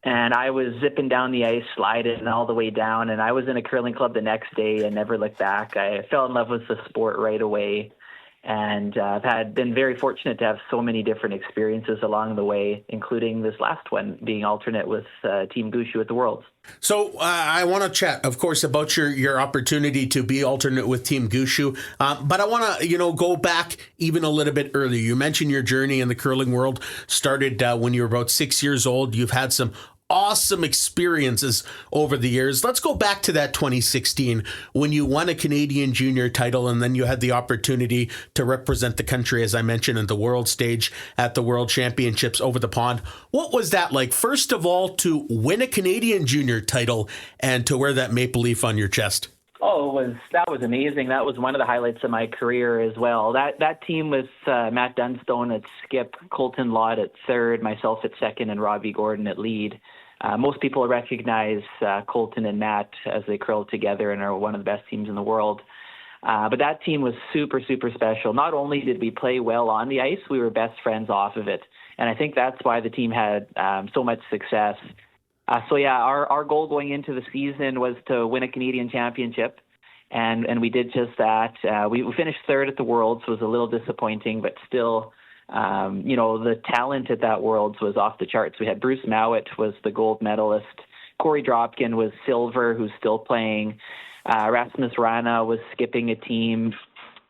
And I was zipping down the ice, sliding all the way down, and I was in a curling club the next day and never looked back. I fell in love with the sport right away, and I've been very fortunate to have so many different experiences along the way, including this last one, being alternate with Team Gushu at the Worlds. So I want to chat, of course, about your opportunity to be alternate with Team Gushu, but I want to go back even a little bit earlier. You mentioned your journey in the curling world started when you were about 6 years old. You've had some awesome experiences over the years. Let's go back to that 2016 when you won a Canadian junior title, and then you had the opportunity to represent the country, as I mentioned, at the world stage at the World Championships over the pond. What was that like, first of all, to win a Canadian junior title and to wear that maple leaf on your chest? Oh, that was amazing. That was one of the highlights of my career as well. That team with Matt Dunstone at skip, Colton Lott at third, myself at second, and Robbie Gordon at lead. Most people recognize Colton and Matt as they curl together and are one of the best teams in the world. But that team was super, super special. Not only did we play well on the ice, we were best friends off of it. And I think that's why the team had so much success. Our goal going into the season was to win a Canadian championship, and we did just that. We finished third at the Worlds, was a little disappointing, but still, the talent at that Worlds was off the charts. We had Bruce Mowat was the gold medalist. Corey Dropkin was silver, who's still playing. Rasmus Rana was skipping a team.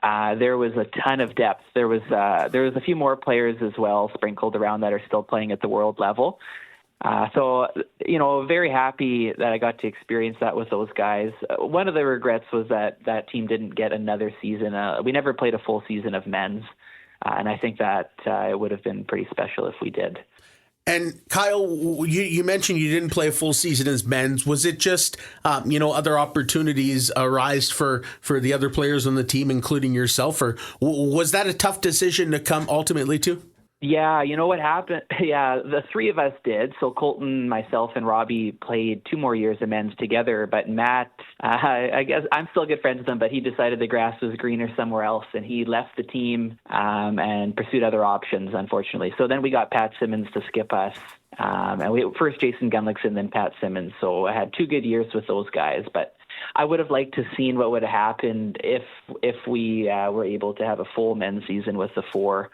There was a ton of depth. There was a few more players as well sprinkled around that are still playing at the world level. Very happy that I got to experience that with those guys. One of the regrets was that team didn't get another season. We never played a full season of men's, and I think that it would have been pretty special if we did. And Kyle, you mentioned you didn't play a full season as men's. Was it just, other opportunities arise for the other players on the team, including yourself, or was that a tough decision to come ultimately to? Yeah, you know what happened? Yeah, the three of us did. So Colton, myself, and Robbie played 2 more years of men's together. But Matt, I guess I'm still good friends with him, but he decided the grass was greener somewhere else, and he left the team and pursued other options, unfortunately. So then we got Pat Simmons to skip us. And we first Jason Gunlickson, then Pat Simmons. So I had 2 good years with those guys. But I would have liked to seen what would have happened if we were able to have a full men's season with the 4.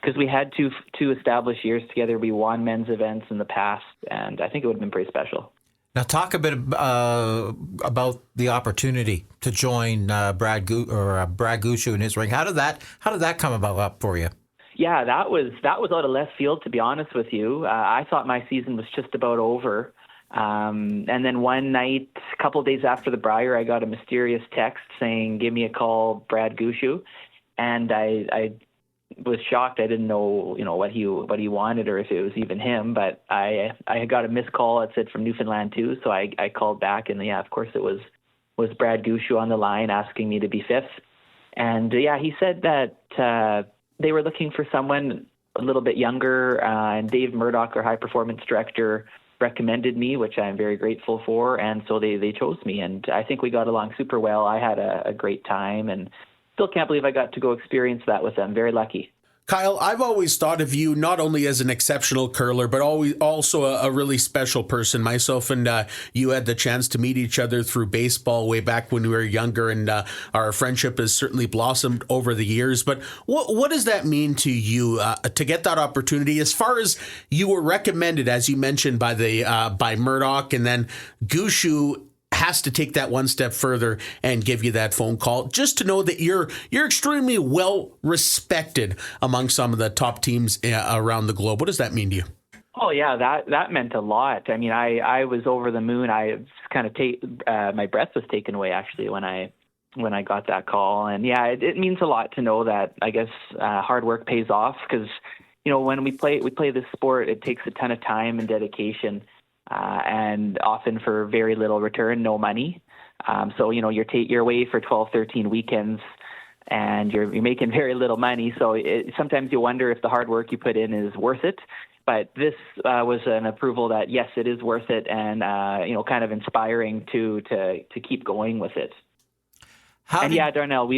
because we had two established years together. We won men's events in the past, and I think it would have been pretty special. Now, talk a bit about the opportunity to join Brad Gushue in his ring. How did that come about for you? Yeah, that was out of left field, to be honest with you. I thought my season was just about over. And then one night, a couple of days after the Brier, I got a mysterious text saying, "Give me a call, Brad Gushue." And I was shocked. I didn't know, what he wanted or if it was even him. But I got a missed call. It said from Newfoundland too. So I called back, and of course it was Brad Gushue on the line asking me to be fifth. And he said that they were looking for someone a little bit younger, and Dave Murdoch, our high performance director, recommended me, which I'm very grateful for. And so they chose me, and I think we got along super well. I had a great time, and still can't believe I got to go experience that with them. Very lucky. Kyle, I've always thought of you not only as an exceptional curler, but also a really special person. Myself and you had the chance to meet each other through baseball way back when we were younger, and our friendship has certainly blossomed over the years. But what does that mean to you to get that opportunity? As far as you were recommended, as you mentioned, by Murdoch, and then Gushue has to take that one step further and give you that phone call, just to know that you're extremely well respected among some of the top teams around the globe. What does that mean to you? Oh yeah, that meant a lot. I mean, I was over the moon. I kind of my breath was taken away actually when I got that call. And it means a lot to know that, I guess, hard work pays off, because when we play this sport, it takes a ton of time and dedication. And often for very little return, no money. So, you're away for 12, 13 weekends, and you're making very little money. So sometimes you wonder if the hard work you put in is worth it. But this was an approval that, yes, it is worth it, and, kind of inspiring to keep going with it. Darnell,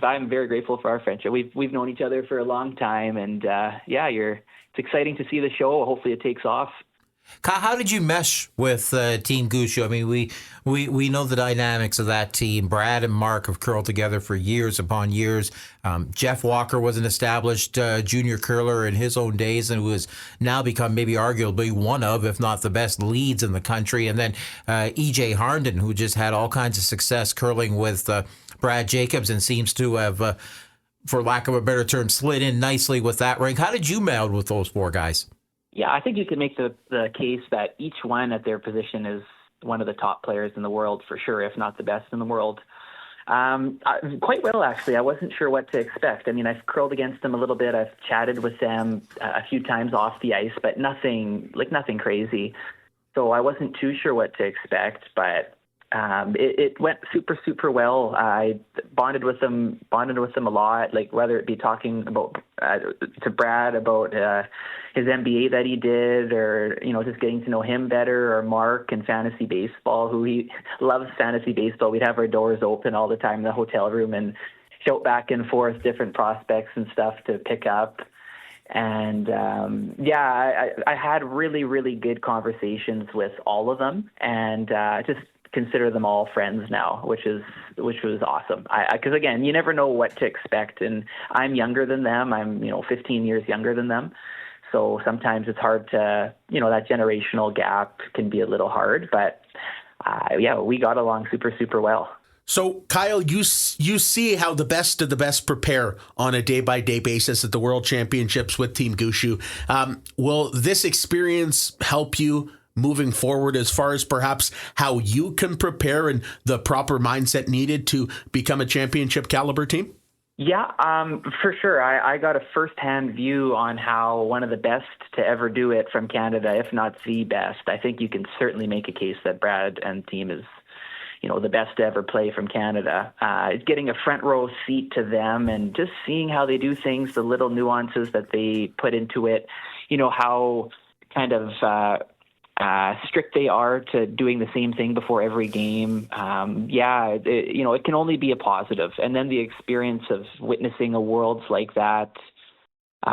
I'm very grateful for our friendship. We've known each other for a long time, and it's exciting to see the show. Hopefully it takes off. How did you mesh with Team Gushue? I mean, we know the dynamics of that team. Brad and Mark have curled together for years upon years. Jeff Walker was an established junior curler in his own days, and who has now become maybe arguably one of, if not the best leads in the country. And then E.J. Harnden, who just had all kinds of success curling with Brad Jacobs and seems to have, for lack of a better term, slid in nicely with that ring. How did you meld with those four guys? Yeah, I think you could make the case that each one at their position is one of the top players in the world for sure, if not the best in the world. Quite well, actually. I wasn't sure what to expect. I mean, I've curled against them a little bit. I've chatted with them a few times off the ice, but nothing crazy. So I wasn't too sure what to expect, but it went super, super well. I bonded with them a lot, like whether it be talking about to Brad about his MBA that he did, or just getting to know him better, or Mark and fantasy baseball, who he loves fantasy baseball. We'd have our doors open all the time in the hotel room and shout back and forth different prospects and stuff to pick up. And I had really, really good conversations with all of them, and just consider them all friends now, which was awesome. Because again, you never know what to expect, and I'm younger than them. I'm 15 years younger than them, so sometimes it's hard to that generational gap can be a little hard. But we got along super, super well. So, Kyle, you see how the best of the best prepare on a day-by-day basis at the World Championships with Team Gushue. Will this experience help you moving forward as far as perhaps how you can prepare and the proper mindset needed to become a championship caliber team? Yeah, for sure. I got a firsthand view on how one of the best to ever do it from Canada, if not the best. I think you can certainly make a case that Brad and team is the best to ever play from Canada. Getting a front row seat to them and just seeing how they do things, the little nuances that they put into it, how kind of strict they are to doing the same thing before every game. It can only be a positive. And then the experience of witnessing a Worlds like that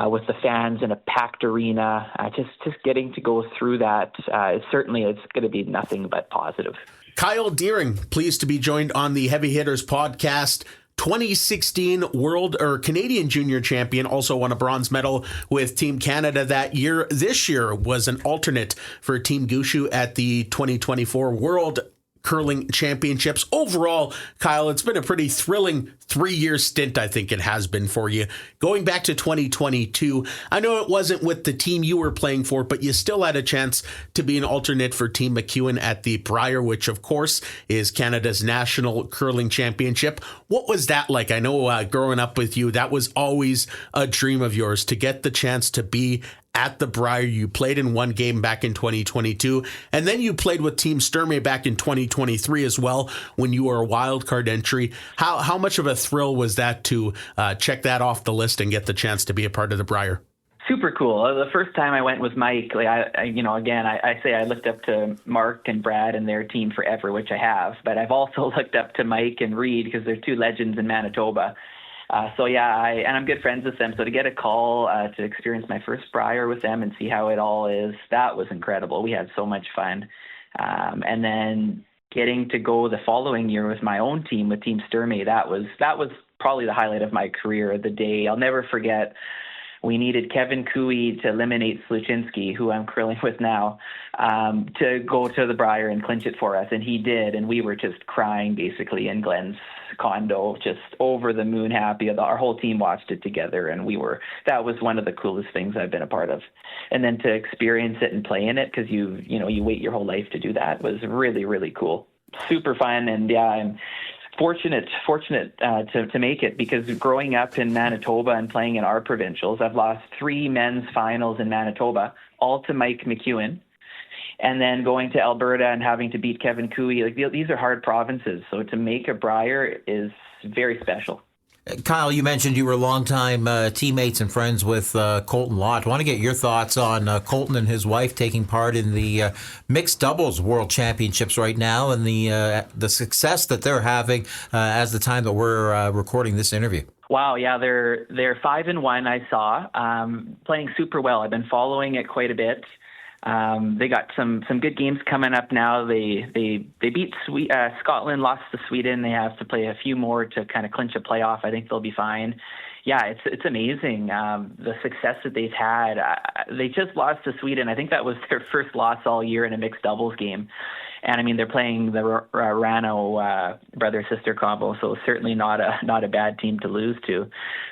with the fans in a packed arena, just getting to go through that, certainly it's going to be nothing but positive. Kyle Doering, pleased to be joined on the Heavy Hitters podcast. 2016 World or Canadian Junior Champion, also won a bronze medal with Team Canada that year. This year was an alternate for Team Gushu at the 2024 World Curling Championships. Overall, Kyle, it's been a pretty thrilling 3-year stint, I think it has been for you. Going back to 2022, I know it wasn't with the team you were playing for, but you still had a chance to be an alternate for Team McEwen at the Brier, which of course is Canada's national curling championship. What was that like? I know growing up with you, that was always a dream of yours to get the chance to be at the Brier. You played in one game back in 2022, and then you played with Team Sturmey back in 2023 as well when you were a wild card entry. How much of a thrill was that to check that off the list and get the chance to be a part of the Brier? Super cool. The first time I went with Mike, like I say I looked up to Mark and Brad and their team forever, which I have, but I've also looked up to Mike and Reed because they're two legends in Manitoba. I'm good friends with them. So to get a call to experience my first Brier with them and see how it all is, that was incredible. We had so much fun. And then getting to go the following year with my own team, with Team Sturmey, that was probably the highlight of my career. The day I'll never forget. We needed Kevin Cooey to eliminate Sluchinski, who I'm curling with now, to go to the Brier and clinch it for us. And he did. And we were just crying basically in Glenn's condo, just over the moon happy. Our whole team watched it together. And that was one of the coolest things I've been a part of. And then to experience it and play in it, because you wait your whole life to do that, was really, really cool. Super fun. And yeah, I'm fortunate to make it, because growing up in Manitoba and playing in our provincials, I've lost 3 men's finals in Manitoba, all to Mike McEwen. And then going to Alberta and having to beat Kevin Cooey, like these are hard provinces. So to make a Brier is very special. Kyle, you mentioned you were longtime teammates and friends with Colton Lott. I want to get your thoughts on Colton and his wife taking part in the mixed doubles World Championships right now, and the success that they're having as the time that we're recording this interview. Wow, yeah, they're 5-1. I saw playing super well. I've been following it quite a bit. They got some good games coming up now. They beat Scotland, lost to Sweden. They have to play a few more to kind of clinch a playoff. I think they'll be fine. Yeah, it's amazing the success that they've had. They just lost to Sweden. I think that was their first loss all year in a mixed doubles game. And I mean, they're playing the Rano brother-sister combo, so certainly not a bad team to lose to.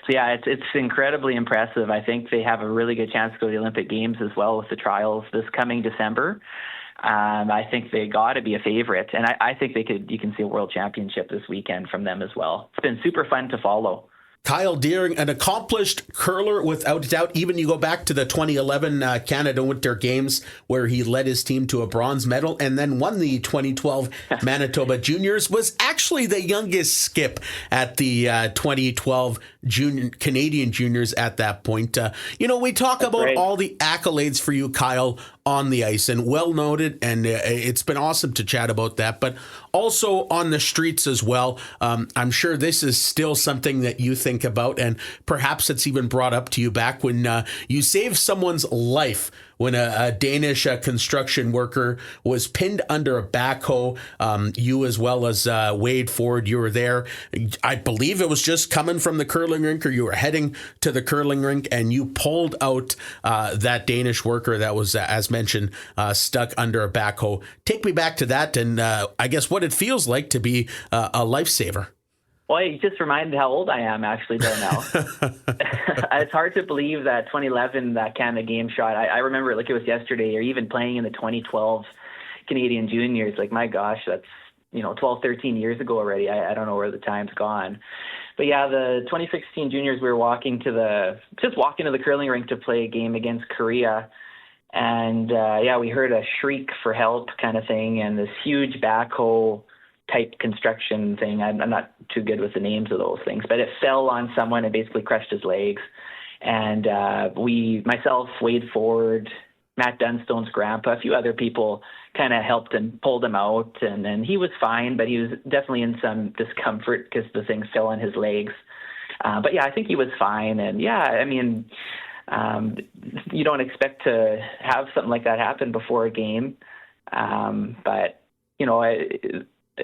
So yeah, it's incredibly impressive. I think they have a really good chance to go to the Olympic Games as well with the trials this coming December. I think they got to be a favorite, and I think you can see a world championship this weekend from them as well. It's been super fun to follow. Kyle Doering, an accomplished curler without a doubt. Even you go back to the 2011 Canada Winter Games where he led his team to a bronze medal and then won the 2012 Manitoba Juniors, was actually the youngest skip at the 2012 Canadian Juniors at that point. We talk about great. all the accolades for you, Kyle, on the ice, and well noted, and it's been awesome to chat about that, but also on the streets as well. I'm sure this is still something that you think about, and perhaps it's even brought up to you back when you saved someone's life when a Danish construction worker was pinned under a backhoe. You, as well as Wade Ford, you were there. I believe it was just coming from the curling rink, or you were heading to the curling rink, and you pulled out that Danish worker that was, as mentioned, stuck under a backhoe. Take me back to that, and I guess what it feels like to be a lifesaver. Well, you just reminded how old I am, actually, Darnell. It's hard to believe that 2011, that Canada game shot. I remember it like it was yesterday, or even playing in the 2012 Canadian Juniors. Like, my gosh, that's 12, 13 years ago already. I don't know where the time's gone. But yeah, the 2016 Juniors, we were walking to the curling rink to play a game against Korea. And we heard a shriek for help kind of thing, and this huge backhoe type construction thing. I'm not too good with the names of those things, but it fell on someone and basically crushed his legs. And myself, Wade Ford, Matt Dunstone's grandpa, a few other people kind of helped and pulled him out. And then he was fine, but he was definitely in some discomfort because the thing fell on his legs. But yeah, I think he was fine. And yeah, I mean, you don't expect to have something like that happen before a game. But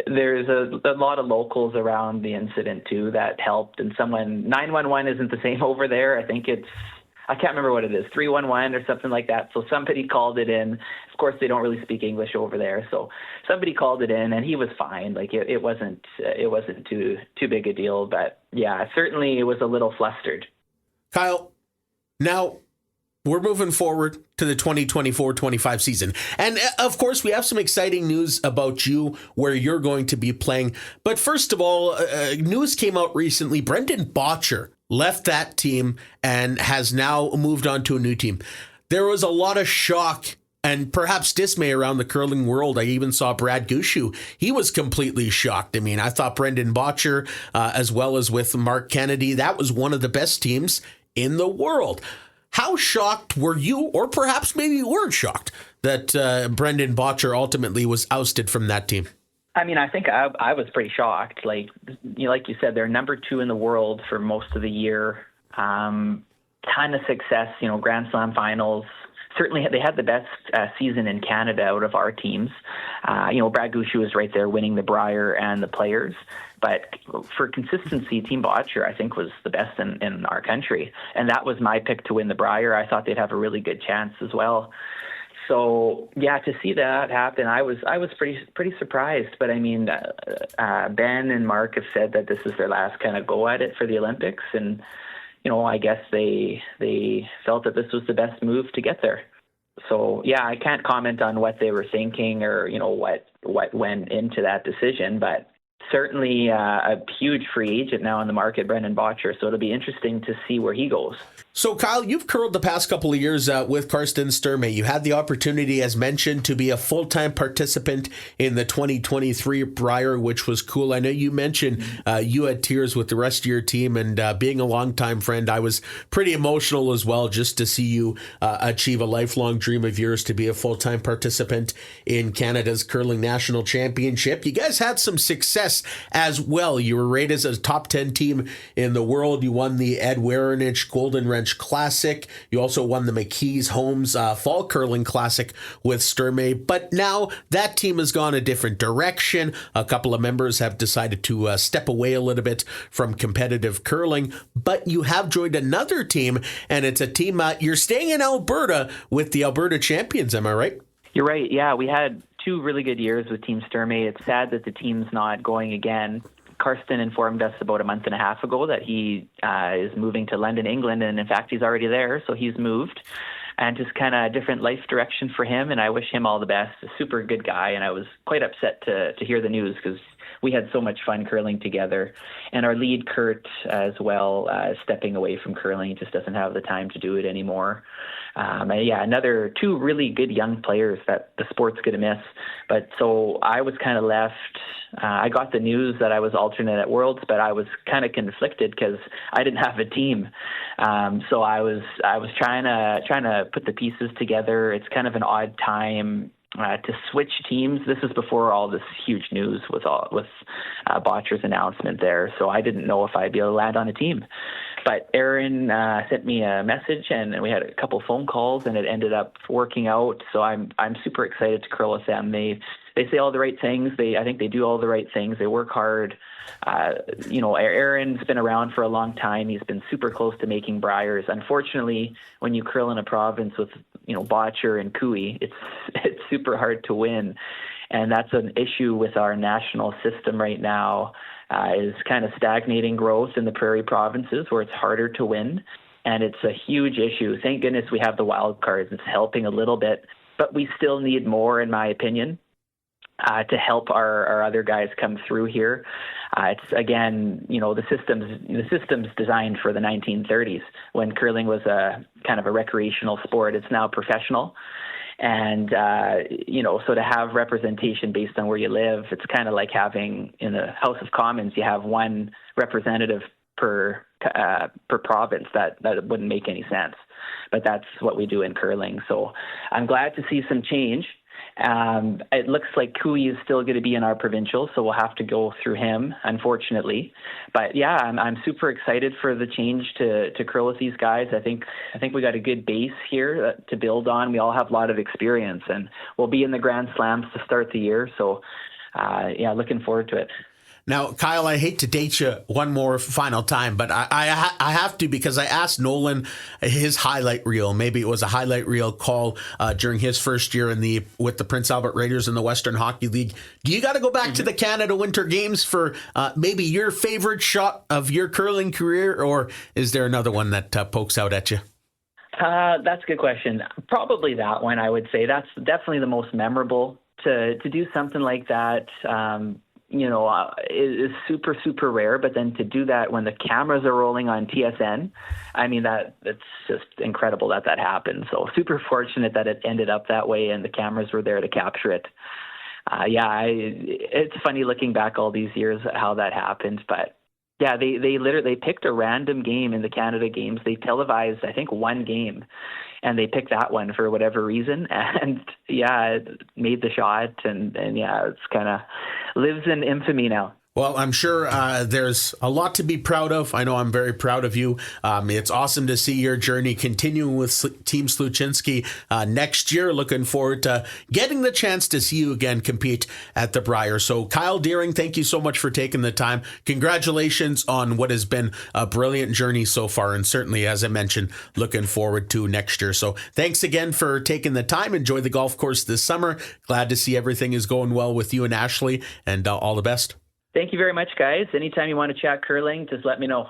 there's a lot of locals around the incident too that helped, and 911 isn't the same over there. I think I can't remember what it is, 311 or something like that. So somebody called it in. Of course, they don't really speak English over there. So somebody called it in, and he was fine. Like it wasn't too big a deal. But yeah, certainly it was a little flustered. Kyle, now we're moving forward to the 2024-25 season. And of course, we have some exciting news about you, where you're going to be playing. But first of all, news came out recently. Brendan Bottcher left that team and has now moved on to a new team. There was a lot of shock and perhaps dismay around the curling world. I even saw Brad Gushu. He was completely shocked. I mean, I thought Brendan Bottcher, as well as with Mark Kennedy, that was one of the best teams in the world. How shocked were you, or perhaps maybe you weren't shocked, that Brendan Bottcher ultimately was ousted from that team? I mean, I think I was pretty shocked. Like you said, they're number 2 in the world for most of the year. Ton of success, Grand Slam finals. Certainly, they had the best season in Canada out of our teams. Brad Gushu was right there winning the Brier and the Players. But for consistency, Team Bottcher, I think, was the best in our country. And that was my pick to win the Brier. I thought they'd have a really good chance as well. So yeah, to see that happen, I was pretty surprised. But I mean, Ben and Mark have said that this is their last kind of go at it for the Olympics, and I guess they felt that this was the best move to get there. So yeah, I can't comment on what they were thinking or what went into that decision, but certainly a huge free agent now on the market, Brendan Bottcher. So it'll be interesting to see where he goes. So, Kyle, you've curled the past couple of years with Karsten Sturmey. You had the opportunity, as mentioned, to be a full-time participant in the 2023 Brier, which was cool. I know you mentioned you had tears with the rest of your team, and being a longtime friend, I was pretty emotional as well, just to see you achieve a lifelong dream of yours to be a full-time participant in Canada's Curling National Championship. You guys had some success as well. You were rated as a top 10 team in the world. You won the Ed Werenich Golden Wrench Classic. You also won the McKees Holmes Fall Curling Classic with Sturmey. But now that team has gone a different direction. A couple of members have decided to step away a little bit from competitive curling. But you have joined another team, and it's a team you're staying in Alberta with the Alberta Champions. Am I right? You're right. Yeah, we had 2 really good years with Team Sturmey. It's sad that the team's not going again. Karsten informed us about a month and a half ago that he is moving to London, England, and in fact, he's already there, so he's moved. And just kind of a different life direction for him, and I wish him all the best. A super good guy, and I was quite upset to hear the news because we had so much fun curling together. And our lead, Kurt, as well, stepping away from curling. He just doesn't have the time to do it anymore. And yeah, another 2 really good young players that the sport's going to miss. But so I was kind of left. I got the news that I was alternate at Worlds, but I was kind of conflicted because I didn't have a team. So I was trying to put the pieces together. It's kind of an odd time to switch teams. This is before all this huge news with Bottcher's announcement there. So I didn't know if I'd be able to land on a team. But Aaron sent me a message, and we had a couple phone calls, and it ended up working out. So I'm super excited to curl with them. They say all the right things. I think they do all the right things. They work hard. Aaron's been around for a long time. He's been super close to making Briers. Unfortunately, when you curl in a province with Bottcher and Cooey, it's super hard to win, and that's an issue with our national system right now. Is kind of stagnating growth in the prairie provinces where it's harder to win. And it's a huge issue. Thank goodness we have the wild cards. It's helping a little bit, but we still need more, in my opinion, to help our other guys come through here. It's again, the system's designed for the 1930s when curling was a kind of a recreational sport. It's now professional. And, so to have representation based on where you live, it's kind of like having in the House of Commons, you have one representative per province. That wouldn't make any sense. But that's what we do in curling. So I'm glad to see some change. It looks like Cooey is still going to be in our provincial, so we'll have to go through him, unfortunately. But yeah, I'm super excited for the change to curl with these guys. I think we got a good base here to build on. We all have a lot of experience, and we'll be in the Grand Slams to start the year. So looking forward to it. Now, Kyle, I hate to date you one more final time, but I have to, because I asked Nolan his highlight reel. Maybe it was a highlight reel call during his first year with the Prince Albert Raiders in the Western Hockey League. Do you got to go back to the Canada Winter Games for maybe your favorite shot of your curling career, or is there another one that pokes out at you? That's a good question. Probably that one, I would say. That's definitely the most memorable. To do something like that, is super, super rare. But then to do that when the cameras are rolling on TSN, I mean, it's just incredible that happened. So super fortunate that it ended up that way and the cameras were there to capture it. It's funny looking back all these years at how that happened. But yeah, they picked a random game in the Canada Games. They televised, I think, one game. And they picked that one for whatever reason, and it made the shot, and it's kind of lives in infamy now. Well, I'm sure there's a lot to be proud of. I know I'm very proud of you. It's awesome to see your journey continuing with Team Sluchinski next year. Looking forward to getting the chance to see you again compete at the Brier. So, Kyle Doering, thank you so much for taking the time. Congratulations on what has been a brilliant journey so far, and certainly, as I mentioned, looking forward to next year. So, thanks again for taking the time. Enjoy the golf course this summer. Glad to see everything is going well with you and Ashley, and all the best. Thank you very much, guys. Anytime you want to chat curling, just let me know.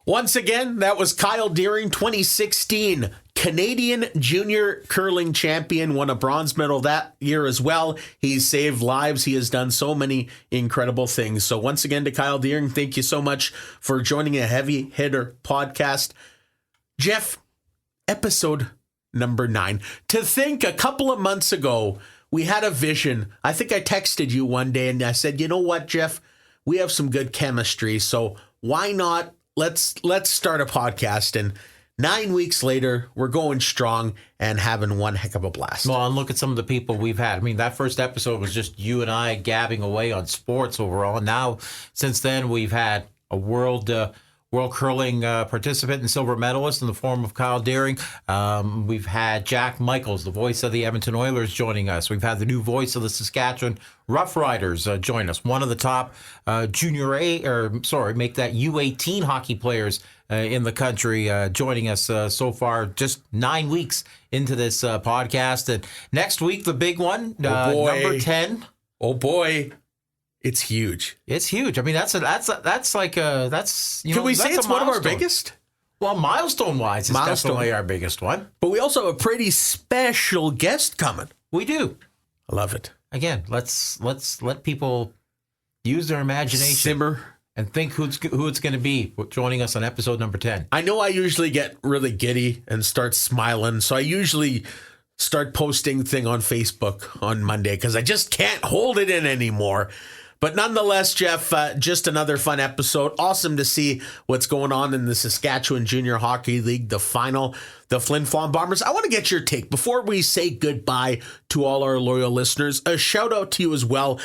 Once again, that was Kyle Doering, 2016 Canadian Junior Curling Champion, won a bronze medal that year as well. He's saved lives. He has done so many incredible things. So once again to Kyle Doering, thank you so much for joining a Heavy Hitter podcast. Jeff, episode number 9. To think a couple of months ago, we had a vision. I think I texted you one day and I said, you know what, Jeff? We have some good chemistry, so why not? Let's start a podcast. And 9 weeks later, we're going strong and having one heck of a blast. Well, and look at some of the people we've had. I mean, that first episode was just you and I gabbing away on sports overall. And now, since then, we've had a world curling participant and silver medalist in the form of Kyle Doering. We've had Jack Michaels, the voice of the Edmonton Oilers, joining us. We've had the new voice of the Saskatchewan Roughriders join us. One of the top make that U18 hockey players in the country joining us so far, just 9 weeks into this podcast. And next week, the big one, number 10. Oh boy. It's huge. It's huge. I mean, that's Can we say it's one of our biggest? Well, milestone-wise, it's definitely our biggest one. But we also have a pretty special guest coming. We do. I love it. Again, let's let people use their imagination, simmer, and think who it's going to be joining us on episode number 10. I know I usually get really giddy and start smiling, so I usually start posting thing on Facebook on Monday because I just can't hold it in anymore. But nonetheless, Jeff, just another fun episode. Awesome to see what's going on in the Saskatchewan Junior Hockey League, the final, the Flin Flon Bombers. I want to get your take before we say goodbye to all our loyal listeners. A shout out to you as well.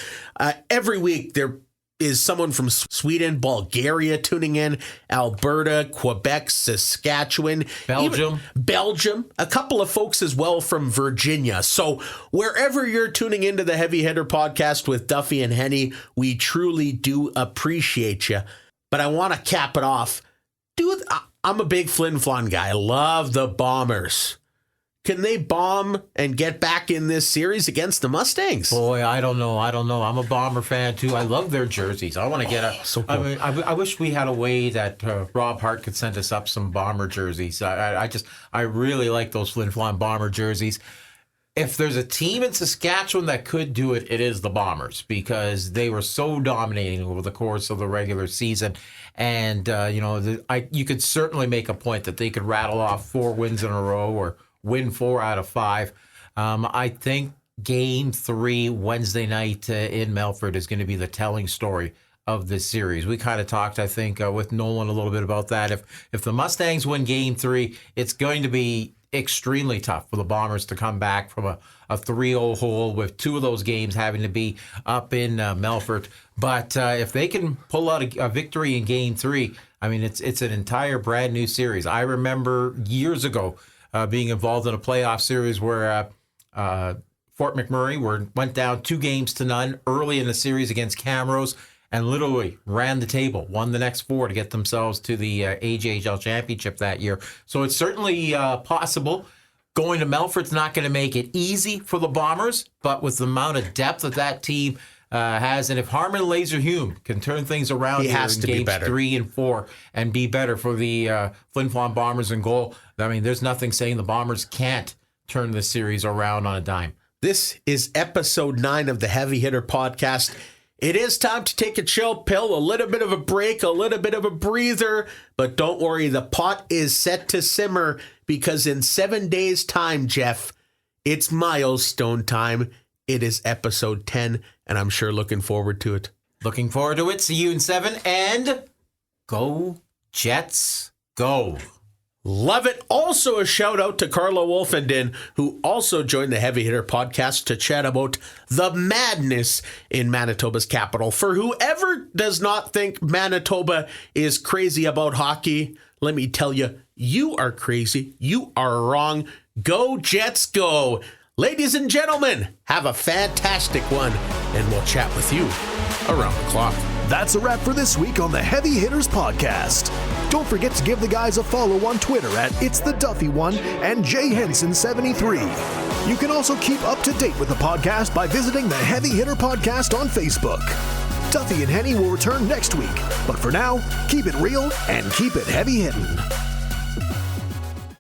Every week there is someone from Sweden, Bulgaria tuning in, Alberta, Quebec, Saskatchewan, Belgium, a couple of folks as well from Virginia. So wherever you're tuning into the Heavy Hitter podcast with Duffy and Henny, we truly do appreciate you. But I want to cap it off. I'm a big Flin Flon guy. I love the Bombers. Can they bomb and get back in this series against the Mustangs? Boy, I don't know. I'm a Bomber fan, too. I love their jerseys. I want to get so cool. I mean, I wish we had a way that Rob Hart could send us up some Bomber jerseys. I really like those Flin Flon Bomber jerseys. If there's a team in Saskatchewan that could do it, it is the Bombers, because they were so dominating over the course of the regular season. And, you could certainly make a point that they could rattle off 4 wins in a row or win 4 out of 5. I think Game 3 Wednesday night in Melfort is going to be the telling story of this series. We kind of talked, I think, with Nolan a little bit about that. If the Mustangs win Game 3, it's going to be extremely tough for the Bombers to come back from a 3-0 hole, with 2 of those games having to be up in Melfort. But if they can pull out a victory in Game 3, I mean, it's an entire brand new series. I remember years ago being involved in a playoff series where Fort McMurray went down 2-0 early in the series against Camrose and literally ran the table, won the next 4 to get themselves to the AJHL championship that year. So it's certainly possible. Going to Melford's not going to make it easy for the Bombers, but with the amount of depth that team has, and if Harmon Laser-Hume can turn things around He here has in to be games better. 3 and 4 and be better for the Flin Flon Bombers in goal, I mean, there's nothing saying the Bombers can't turn the series around on a dime. This is episode 9 of the Heavy Hitter Podcast. It is time to take a chill pill, a little bit of a break, a little bit of a breather. But don't worry, the pot is set to simmer because in 7 days' time, Jeff, it's milestone time. It is episode 10, and I'm sure looking forward to it. Looking forward to it. See you in 7, and go Jets, go. Love it. Also, a shout out to Carla Wolfenden, who also joined the Heavy Hitter Podcast to chat about the madness in Manitoba's capital. For whoever does not think Manitoba is crazy about hockey, let me tell you, you are crazy. You are wrong. Go Jets, go. Ladies and gentlemen, have a fantastic one, and we'll chat with you around the clock. That's a wrap for this week on the Heavy Hitters Podcast. Don't forget to give the guys a follow on Twitter at It's the Duffy One and JHenson73. You can also keep up to date with the podcast by visiting the Heavy Hitter Podcast on Facebook. Duffy and Henny will return next week, but for now, keep it real and keep it heavy hitting.